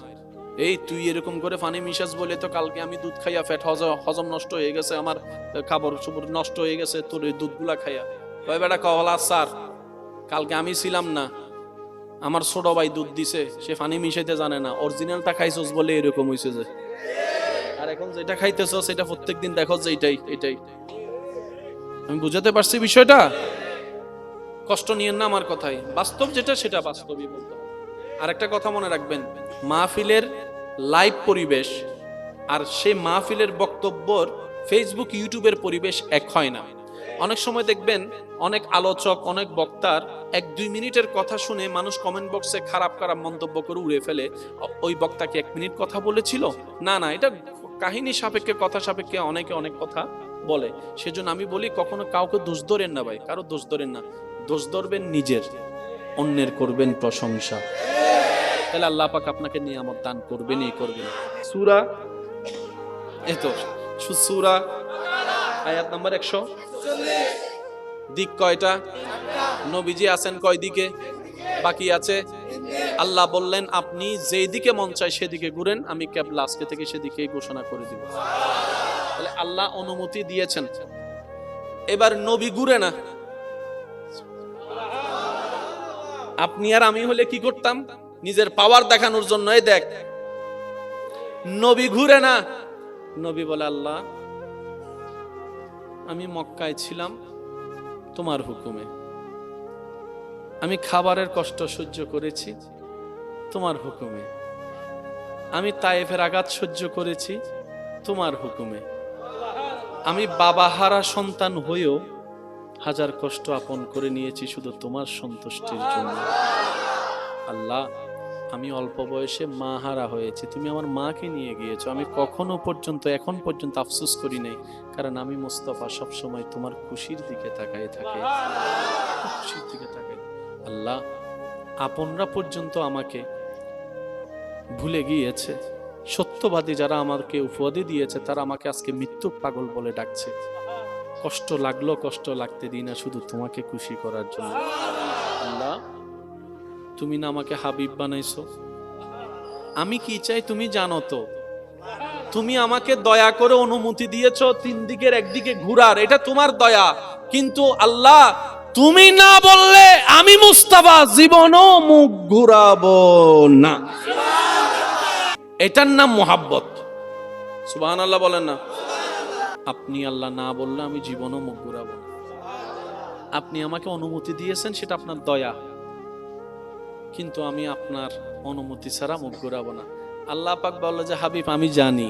এই তুই এরকম করে পানি মিশাস বলে তো কালকে আমি দুধ খাইয়া পেট হজম নষ্ট হয়ে গেছে, আমার খাবার সবর নষ্ট হয়ে গেছে তোর এই দুধগুলা খাইয়া। কয় বেটা কলা স্যার, কালকে আমি ছিলাম না, আমার ছোট ভাই দুধ দিছে, সে পানি মিশাইতে জানে না, অরিজিনালটা খাইছস বলে এরকম হয়েছে যে, আর এখন যেটা খাইতেছ সেটা প্রত্যেকদিন দেখো যে এটাই। আমি বুঝাতে পারছি বিষয়টা? কষ্ট নিয়েন না আমার কথাই, বাস্তব যেটা সেটা বাস্তবই বলতে হবে। আর একটা কথা মনে রাখবেন, মাহফিলের লাইভ পরিবেশ আর সে মাহফিলের বক্তব্যর ফেসবুক ইউটিউবের পরিবেশ এক হয় না। অনেক সময় দেখবেন অনেক আলোচক, অনেক বক্তার 1-2 মিনিটের কথা শুনে মানুষ কমেন্ট বক্সে খারাপ মন্তব্য করে উড়ে ফেলে, ওই বক্তাকে 1 মিনিট কথা বলেছিল। না, এটা কাহিনী সাপেক্ষে, কথা সাপেক্ষে অনেকে অনেক কথা বলে। সেজন্য আমি বলি কখনো কাউকে দোষ ধরেন না ভাই, কারো দোষ ধরেন না, দোষ ধরবেন নিজের, অন্যের করবেন প্রশংসা, তাহলে আল্লাহ পাক আপনাকে নিয়ামত দান করবেনই করবেন। সূরা সূরা আয়াত নাম্বার 140। দিক কয়টা? নবীজি আছেন কয় দিকে? বাকি আছে। আল্লাহ বললেন আপনি যেই দিকে মন চায় সেদিকে ঘুরেন, আমি কিবলা আজকে থেকে সেদিকেই ঘোষণা করে দিব। তাহলে আল্লাহ অনুমতি দিয়েছেন। এবার নবী ঘুরে না, আপনি আর আমি হলে কি করতাম? নিজের পাওয়ার দেখানোর জন্য এই দেখ। নবী ঘুরে না, নবী বলে আল্লাহ আমি মক্কায় ছিলাম তোমার হুকুমে, আমি খাবারের কষ্ট সহ্য করেছি তোমার হুকুমে, আমি তায়েফের আঘাত সহ্য করেছি তোমার হুকুমে, আমি বাবাহারা সন্তান হয়েও হাজার কষ্ট আপন করে নিয়েছি শুধু তোমার সন্তুষ্টির জন্য। আল্লাহ, আমি অল্প বয়সে মা হারা হয়েছি, তুমি আমার মাকে নিয়ে গিয়েছো, আমি কখনো পর্যন্ত এখন পর্যন্ত আফসোস করি নাই, কারণ আমি মুস্তাফা সবসময় তোমার খুশির দিকে তাকায় থাকে, খুশির দিকে তাকায়। আল্লাহ, আপনরা পর্যন্ত আমাকে ভুলে গিয়েছে, সত্যবাদী যারা আমাকে উপাধি দিয়েছে তারা আমাকে আজকে মৃত্যু পাগল বলে ডাকছে। কষ্ট লাগলো, কষ্ট লাগতে দিই না শুধু তোমাকে খুশি করার জন্য। আল্লাহ, তুমি না আমাকে হাবিব বানাইছো, আমি কি চাই তুমি জানো তো, তুমি আমাকে দয়া করে অনুমতি দিয়েছো 3 দিকের একদিকে ঘুরার, এটা তোমার দয়া, কিন্তু আল্লাহ তুমি না বললে আমি মুস্তাফা জীবনও মুখ ঘুরাবো না। এটার নাম মোহাব্বত। সুবহানাল্লাহ বলেন না। আপনি আল্লাহ না বললে আমি জীবনও মুখ ঘুরাবো না। আপনি আমাকে অনুমতি দিয়েছেন, সেটা আপনার দয়া, কিন্তু আমি আপনার অনুমতি ছাড়া মুখ ঘুরাবো না। আল্লাহ পাক বলল যে হাবিব আমি জানি,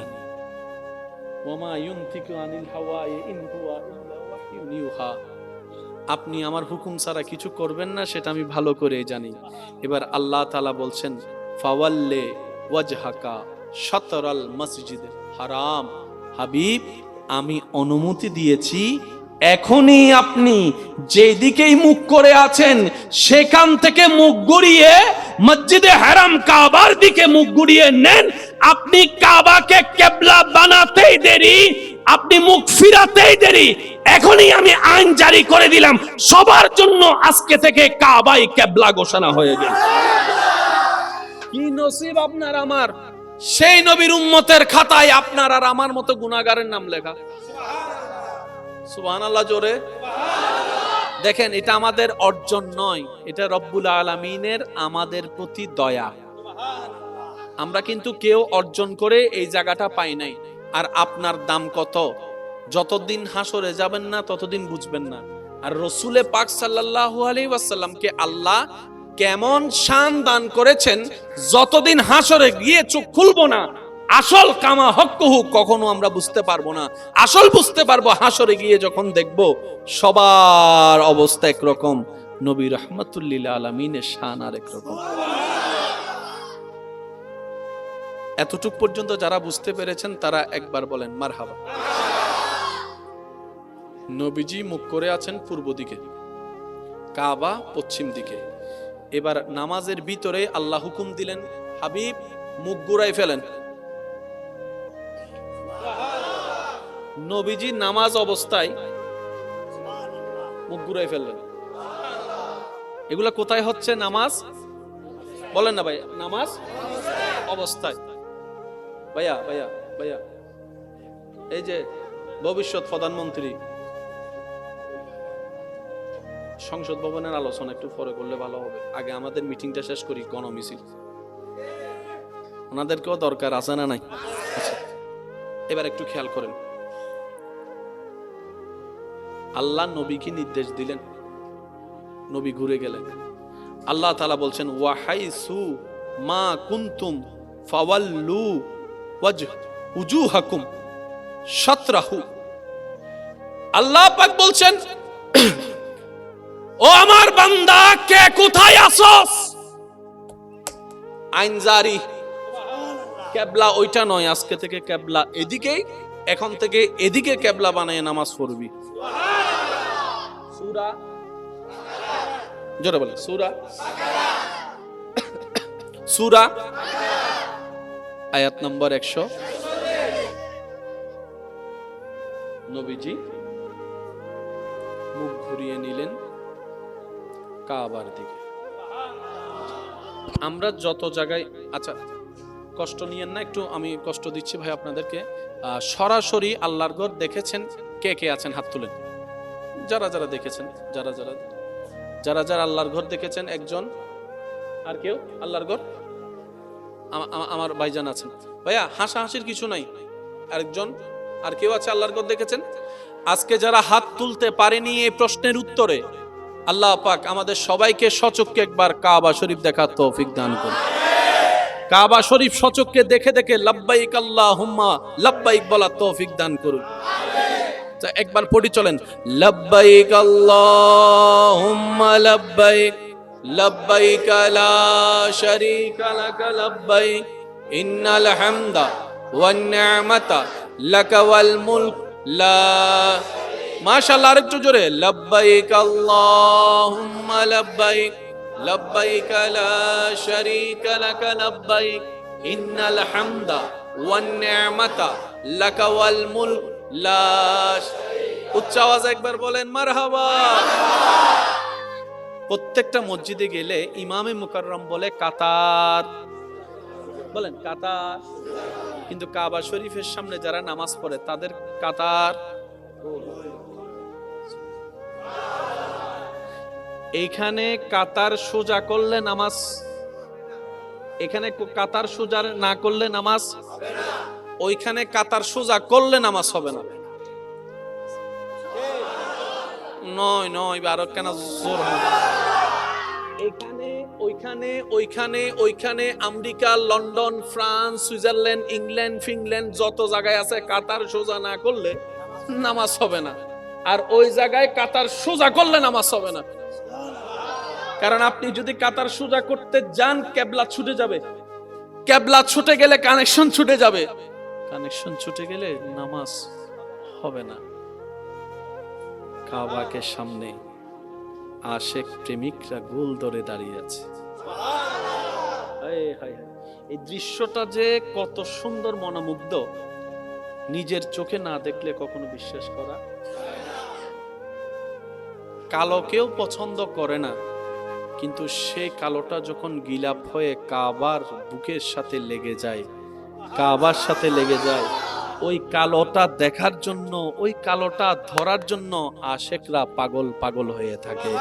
ওমা ইউনতিকু আনিল হাওয়া ইন হুয়া ইল্লা ওয়াহয়ুন ইউহা, আপনি আমার হুকুম ছাড়া কিছু করবেন না, সেটা আমি ভালো করে জানি। এবার আল্লাহ তাআলা বলছেন ফাওয়াল্লে ওয়াজহাকা শাতরাল মসজিদে হারাম, হাবিব আমি অনুমতি দিয়েছি, এখনই আপনি যেদিকেই মুখ করে আছেন সেখান থেকে মুখ ঘুরিয়ে মসজিদে হারাম কাবার দিকে মুখ ঘুরিয়ে নেন। আপনি কাবাকে কিবলা বানাতেই দেরি, আপনি মুখ ফিরাতেই দেরি, এখনই আমি আইন জারি করে দিলাম সবার জন্য আজকে থেকে কাবাই কিবলা ঘোষণা হয়ে গেল। কি নসিব আপনার আমার, সেই নবীর উম্মতের খাতায় আপনার আর আমার মতো গুনাহগারের নাম লেখা। সুবহানাল্লাহ জোরে। দেখেন, এটা আমাদের অর্জন নয়, এটা রব্বুল আলামিনের আমাদের প্রতি দয়া। আমরা কিন্তু কেউ অর্জন করে এই জায়গাটা পাই নাই। আর আপনার দাম কত, যতদিন হাসরে যাবেন না ততদিন বুঝবেন না। আর রসুলে পাক সাল্লাল্লাহু আলাইহি ওয়াসাল্লামকে আল্লাহ কেমন শান দান করেছেন, যতদিন হাসরে গিয়ে চোখ খুলবো না আসল কামা হক্কুহু কখনো আমরা বুঝতে পারবো না। আসল বুঝতে পারবো হাসরে গিয়ে যখন দেখবো সবার অবস্থা একরকম, নবী রাহমাতুল লিল আলামিনের শান আর একরকম। এতটুক পর্যন্ত যারা বুঝতে পেরেছেন তারা একবার বলেন মারহাবা। নবীজি মুখ করে আছেন পূর্ব দিকে, কাবা পশ্চিম দিকে। এবার নামাজের ভিতরে আল্লাহ হুকুম দিলেন হাবিব মুখ ঘুরাই ফেলেন। নবীজি নামাজ অবস্থায় মুখ ঘুরাই ফেললেন। এগুলা কোথায় হচ্ছে? নামাজ বলেন না ভাই, নামাজ অবস্থায়। ভাইয়া ভাইয়া ভাইয়া, এই যে ভবিষ্যৎ প্রধানমন্ত্রী, সংসদ ভবনের আলোচনা একটু পরে করলে ভালো হবে, আগে আমাদের মিটিংটা শেষ করি। গণমিছিল ওনাদেরকেও দরকার আছে না নাই? আচ্ছা, এবার একটু খেয়াল করেন, আল্লাহ নবীকে নির্দেশ দিলেন, নবী ঘুরে গেলেন। আল্লাহ তাআলা বলছেন ওয়াহাইসু মা কুনতুম ফাওয়াল্লু ওয়াজহুজুহাকুম শাতরাহু। আল্লাহ পাক বলছেন ও আমার বান্দা, কে কোথায় আসোস? আইন জারি, কিবলা ওইটা নয়, আজকে থেকে কিবলা এদিকেই, এখন থেকে এদিকে কিবলা বানায় নামাজ পড়বি। সূরা জোরে বলেন, সূরা আয়াত নম্বর 100। নবীজি মুখ ঘুরিয়ে নিলেন কাবার দিকে। আমরা যত জায়গায়, আচ্ছা কষ্ট নিয়েন না, একটু আমি কষ্ট দিচ্ছি ভাই আপনাদেরকে। সরাসরি আল্লাহর ঘর দেখেছেন কে কে আছেন? হাত তুলেন। যারা যারা দেখেছেন, যারা যারা যারা যারা আল্লাহর ঘর দেখেছেন, একজন, আর কেউ? আল্লাহর ঘর আমার ভাইজান আছেন। ভাইয়া হাসাহাসির কিছু নাই। আরেকজন, আর কেউ আছে আল্লাহর ঘর দেখেছেন? আজকে যারা হাত তুলতে পারেনি এই প্রশ্নের উত্তরে, আল্লাহ পাক আমাদের সবাইকে সচক্ষে একবার কাবা শরীফ দেখার তৌফিক দান করুন। কাবা শরীফ সচক্ষে দেখে দেখে লাব্বাইক আল্লাহুম্মা লাব্বাইক বলার তৌফিক দান করুন। একবার পড়ি চলেন, লাব্বাইক আল্লাহুম্মা লাব্বাইক লাব্বাইক লা শারীকা লাক লাব্বাইক ইন্নাল হামদা ওয়ান নি'মাতা লাক ওয়াল মুলক লা। মাশাআল্লাহ, আরেকটু জোরে, লাব্বাইক আল্লাহুম্মা লাব্বাইক লাব্বাইক লা শারীকা লাক লাব্বাইক ইন্নাল হামদা ওয়ান নি'মাতা লাক ওয়াল মুলক লা। উচ্চ আওয়াজে একবার বলেন মারহাবা। প্রত্যেকটা মসজিদে গেলে ইমামে মুকাররম বলে কাতার, বলেন কাতার, কিন্তু কাবা শরীফের সামনে যারা নামাজ পড়ে তাদের কাতার। এইখানে কাতার সোজা করলে নামাজ, এখানে কাতার সোজা না করলে নামাজ, ওইখানে কাতার সোজা করলে নামাজ হবে না। নয় নয় বারো কেন জোর হবে। এখানে ওইখানে ওইখানে ওইখানে America, London, France, Switzerland, England, Finland যত জায়গায় আছে কাতার সোজা না করলে নামাজ হবে না। আর ওই জায়গায় কাতার সোজা করলে নামাজ হবে না। কারণ আপনি যদি কাতার সোজা করতে যান কেবলা ছুটে যাবে, কেবলা ছুটে গেলে কানেকশন ছুটে যাবে, কানেকশন ছুটে গেলে নামাজ হবে না। কাবাকে সামনে আশেক প্রেমিকরা গোল ধরে দাঁড়িয়ে আছে। এই দৃশ্যটা যে কত সুন্দর, মনোমুগ্ধ, নিজের চোখে না দেখলে কখনো বিশ্বাস করা। কালো কেউ পছন্দ করে না, কিন্তু সেই কালোটা যখন গিলাপ হয়ে কাবার বুকের সাথে লেগে যায়, কাবার সাথে লেগে যায়, ওই কালোটা দেখার জন্য, ওই কালোটা ধরার জন্য আশেকরা পাগল পাগল হয়ে থাকে,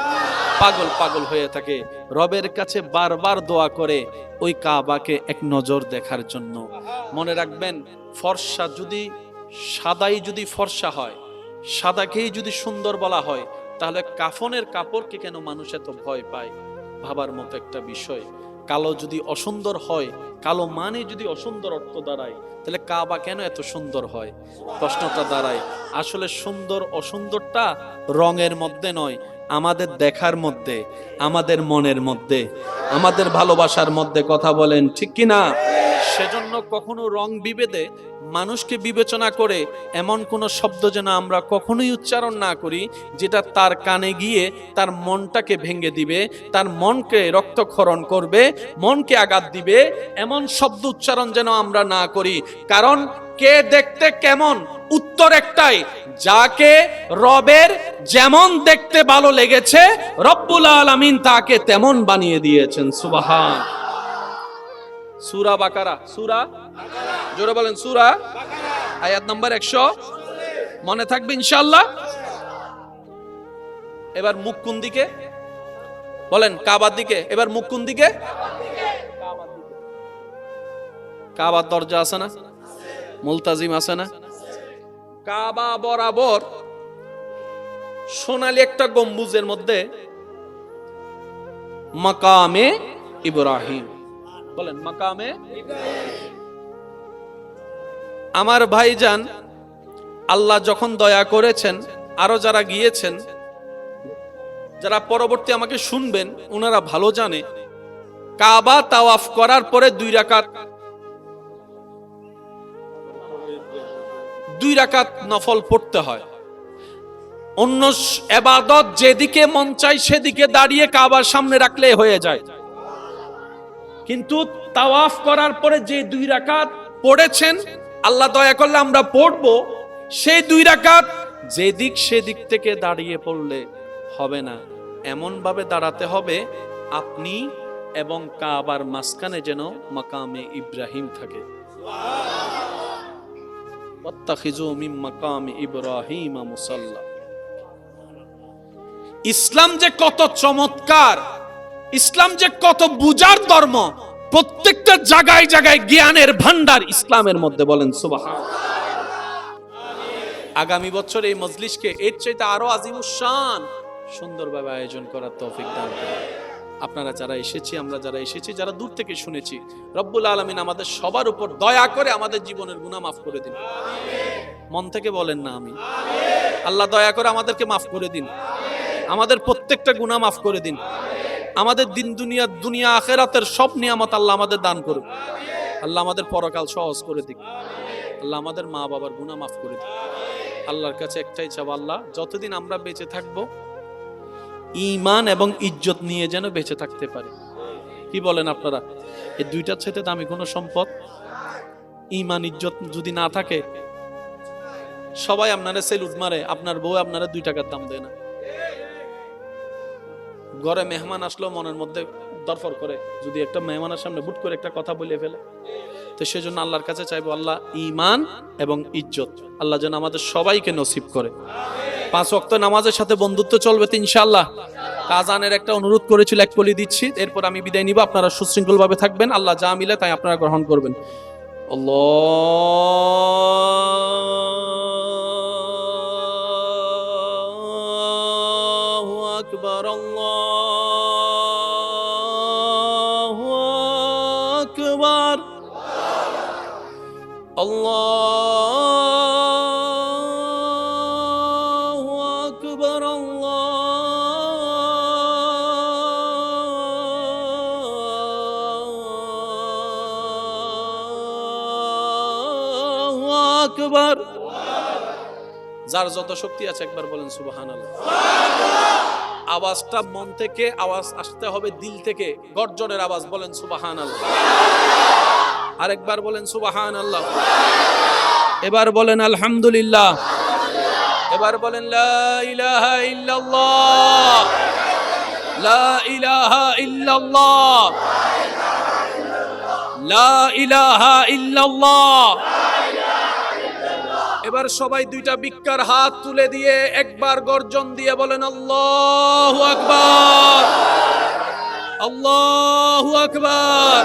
পাগল পাগল হয়ে থাকে। রবের কাছে বারবার দোয়া করে ওই কাবাকে এক নজর দেখার জন্য। মনে রাখবেন, ফর্সা যদি, সাদাই যদি ফর্সা হয়, সাদাকেই যদি সুন্দর বলা হয়, তাহলে কাফনের কাপড়কে কেন মানুষ এত ভয় পায়? ভাবার মতো একটা বিষয়। কালো যদি অসুন্দর হয়, কালো মানে যদি অসুন্দর অর্থ দাঁড়ায়, তাহলে কাবা কেন এত সুন্দর হয়? প্রশ্নটা দাঁড়ায়। আসলে সুন্দর অসুন্দরটা রঙের মধ্যে নয়, আমাদের দেখার মধ্যে, আমাদের মনের মধ্যে, আমাদের ভালোবাসার মধ্যে। কথা বলেন ঠিক কিনা? সেজন্য কখনো রং বিভেদে মানুষকে বিবেচনা করে এমন কোন শব্দ যেন আমরা কখনোই উচ্চারণ না করি যেটা তার কানে গিয়ে তার মনটাকে ভেঙে দিবে, তার মনকে রক্তক্ষরণ করবে, মনকে আঘাত দিবে। এমন শব্দ উচ্চারণ যেন আমরা না করি। কারণ কে দেখতে কেমন, উত্তর একটাই, যাকে রবের যেমন দেখতে ভালো লেগেছে রব্বুল আলামিন তাকে তেমন বানিয়ে দিয়েছেন। সুবহান। সূরা বাকারা, সূরা, জোরে বলেন, সূরা আয়াত নাম্বার 100, মনে থাকবে ইনশাআল্লাহ। এবার মুখ কোন দিকে? বলেন কাবার দিকে। এবার মুখ কোন দিকে? কাবার দরজা আছে না, মুলতাজিম আছে না? কাবা বরাবর সোনালী একটা গম্বুজের মধ্যে মাকামে ইব্রাহিম। বলেন মাকামে ইব্রাহিম। আমার ভাইজান, আল্লাহ যখন দয়া করেছেন, আরো যারা গিয়েছেন, যারা পরবর্তী আমাকে শুনবেন, ওনারা ভালো জানে, কাবা তাওয়াফ করার পরে 2 রাকাত নফল পড়তে হয়। অন্য ইবাদত যেদিকে মন চায় সেদিকে দাঁড়িয়ে কাবার সামনে রাখলে হয়ে যায়, কিন্তু তাওয়াফ করার পরে যে 2 রাকাত পড়েছেন, আল্লাহ দয়া করলে আমরা পড়ব, সেই 2 রাকাত যেদিক সেদিক থেকে দাঁড়িয়ে পড়লে হবে না। এমন ভাবে দাঁড়াতে হবে আপনি এবং কাবার মাঝখানে যেন মাকামে ইব্রাহিম থাকে। ওয়াত্তাখিযু মিন মাকামে ইব্রাহিম মুসাল্লা। ইসলাম যে কত চমৎকার, ইসলাম যে কত বুঝার ধর্ম, প্রত্যেকটা জায়গায় জায়গায় জ্ঞানের ভান্ডার ইসলামের মধ্যে। বলেন সুবহান। আগামী বছর এই মজলিসকে এর চাইতে আরো আজিমুশান সুন্দরভাবে আয়োজন করার তৌফিক দান করুন। আপনারা যারা এসেছি, আমরা যারা এসেছি, যারা দূর থেকে শুনেছি, রব্বুল আলামিন আমাদের সবার উপর দয়া করে আমাদের জীবনের গুনাহ মাফ করে দিন। মন থেকে বলেন না আমিন। আল্লাহ দয়া করে আমাদেরকে মাফ করে দিন, আমাদের প্রত্যেকটা গুনাহ মাফ করে দিন। আমাদের দুনিয়া আখিরাতের সব নিয়ামত আল্লাহ আমাদের দান করুন। আল্লাহ আমাদের পরকাল সহজ করে দিন। আল্লাহ আমাদের মা বাবার গুনাহ মাফ করে দিন। আল্লাহর কাছে একটাই চাওয়া, আল্লাহ যতদিন আমরা বেঁচে থাকবো ঈমান এবং ইজ্জত নিয়ে যেন বেঁচে থাকতে পারি। কি বলেন আপনারা? এই দুইটার সাথে দামি কোনো সম্পদ ঈমান ইজ্জত যদি না থাকে, সবাই আপনারা সেলুট মারে, আপনার বউ আপনারা 2 টাকার দাম দেয় না। ঘরে মেহমান আসলেও মনের মধ্যে দরফর করে, যদি একটা মেহমানের সামনে বুট করে একটা কথা বলে ফেলে। তো সেজন্য আল্লাহর কাছে চাইবো, আল্লাহ ঈমান এবং ইজ্জত আল্লাহ যেন আমাদের সবাইকে নসিব করে। 5 ওয়াক্ত নামাজের সাথে বন্ধুত্ব চলবে তো ইনশাআল্লাহ। আজানের একটা অনুরোধ করেছিল, এক কলি দিচ্ছি, এরপর আমি বিদায় নিব। আপনারা সুশৃঙ্খল ভাবে থাকবেন, আল্লাহ যা মিলে তাই আপনারা গ্রহণ করবেন। আল্লাহু আকবার, আল্লাহু আকবার, আল্লাহু আকবার, আল্লাহু আকবার। যার যত শক্তি আছে একবার বলেন সুবহানাল্লাহ। আওয়াজটা মন থেকে আওয়াজ আসতে হবে, দিল থেকে গর্জনের আওয়াজ, বলেন সুবহানাল্লাহ। আরেকবার বলেন সুবহানাল্লাহ। এবার বলেন আলহামদুলিল্লাহ। এবার বলেন লা ইলাহা ইল্লাল্লাহ, লা ইলাহা ইল্লাল্লাহ, লা ইলাহা ইল্লাল্লাহ। এবার সবাই 2টা বিক্কার হাত তুলে দিয়ে একবার গর্জন দিয়ে বলেন আল্লাহু আকবার, আল্লাহু আকবার,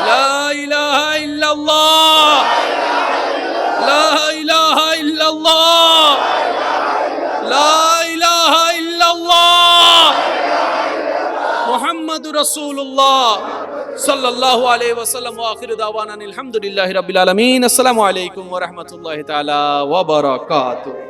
লা ইলাহা ইল্লাল্লাহ, লা ইলাহা ইল্লাল্লাহ, লা ইলাহা ইল্লাল্লাহ, মুহাম্মাদুর রাসূলুল্লাহ সাল্লাল্লাহু আলাইহি ওয়াসাল্লাম। ওয়া আখিরু দাওয়ানা আলহামদুলিল্লাহি রাব্বিল আলামিন। আসসালামু আলাইকুম ওয়া রাহমাতুল্লাহি তাআলা ওয়া বারাকাতুহু।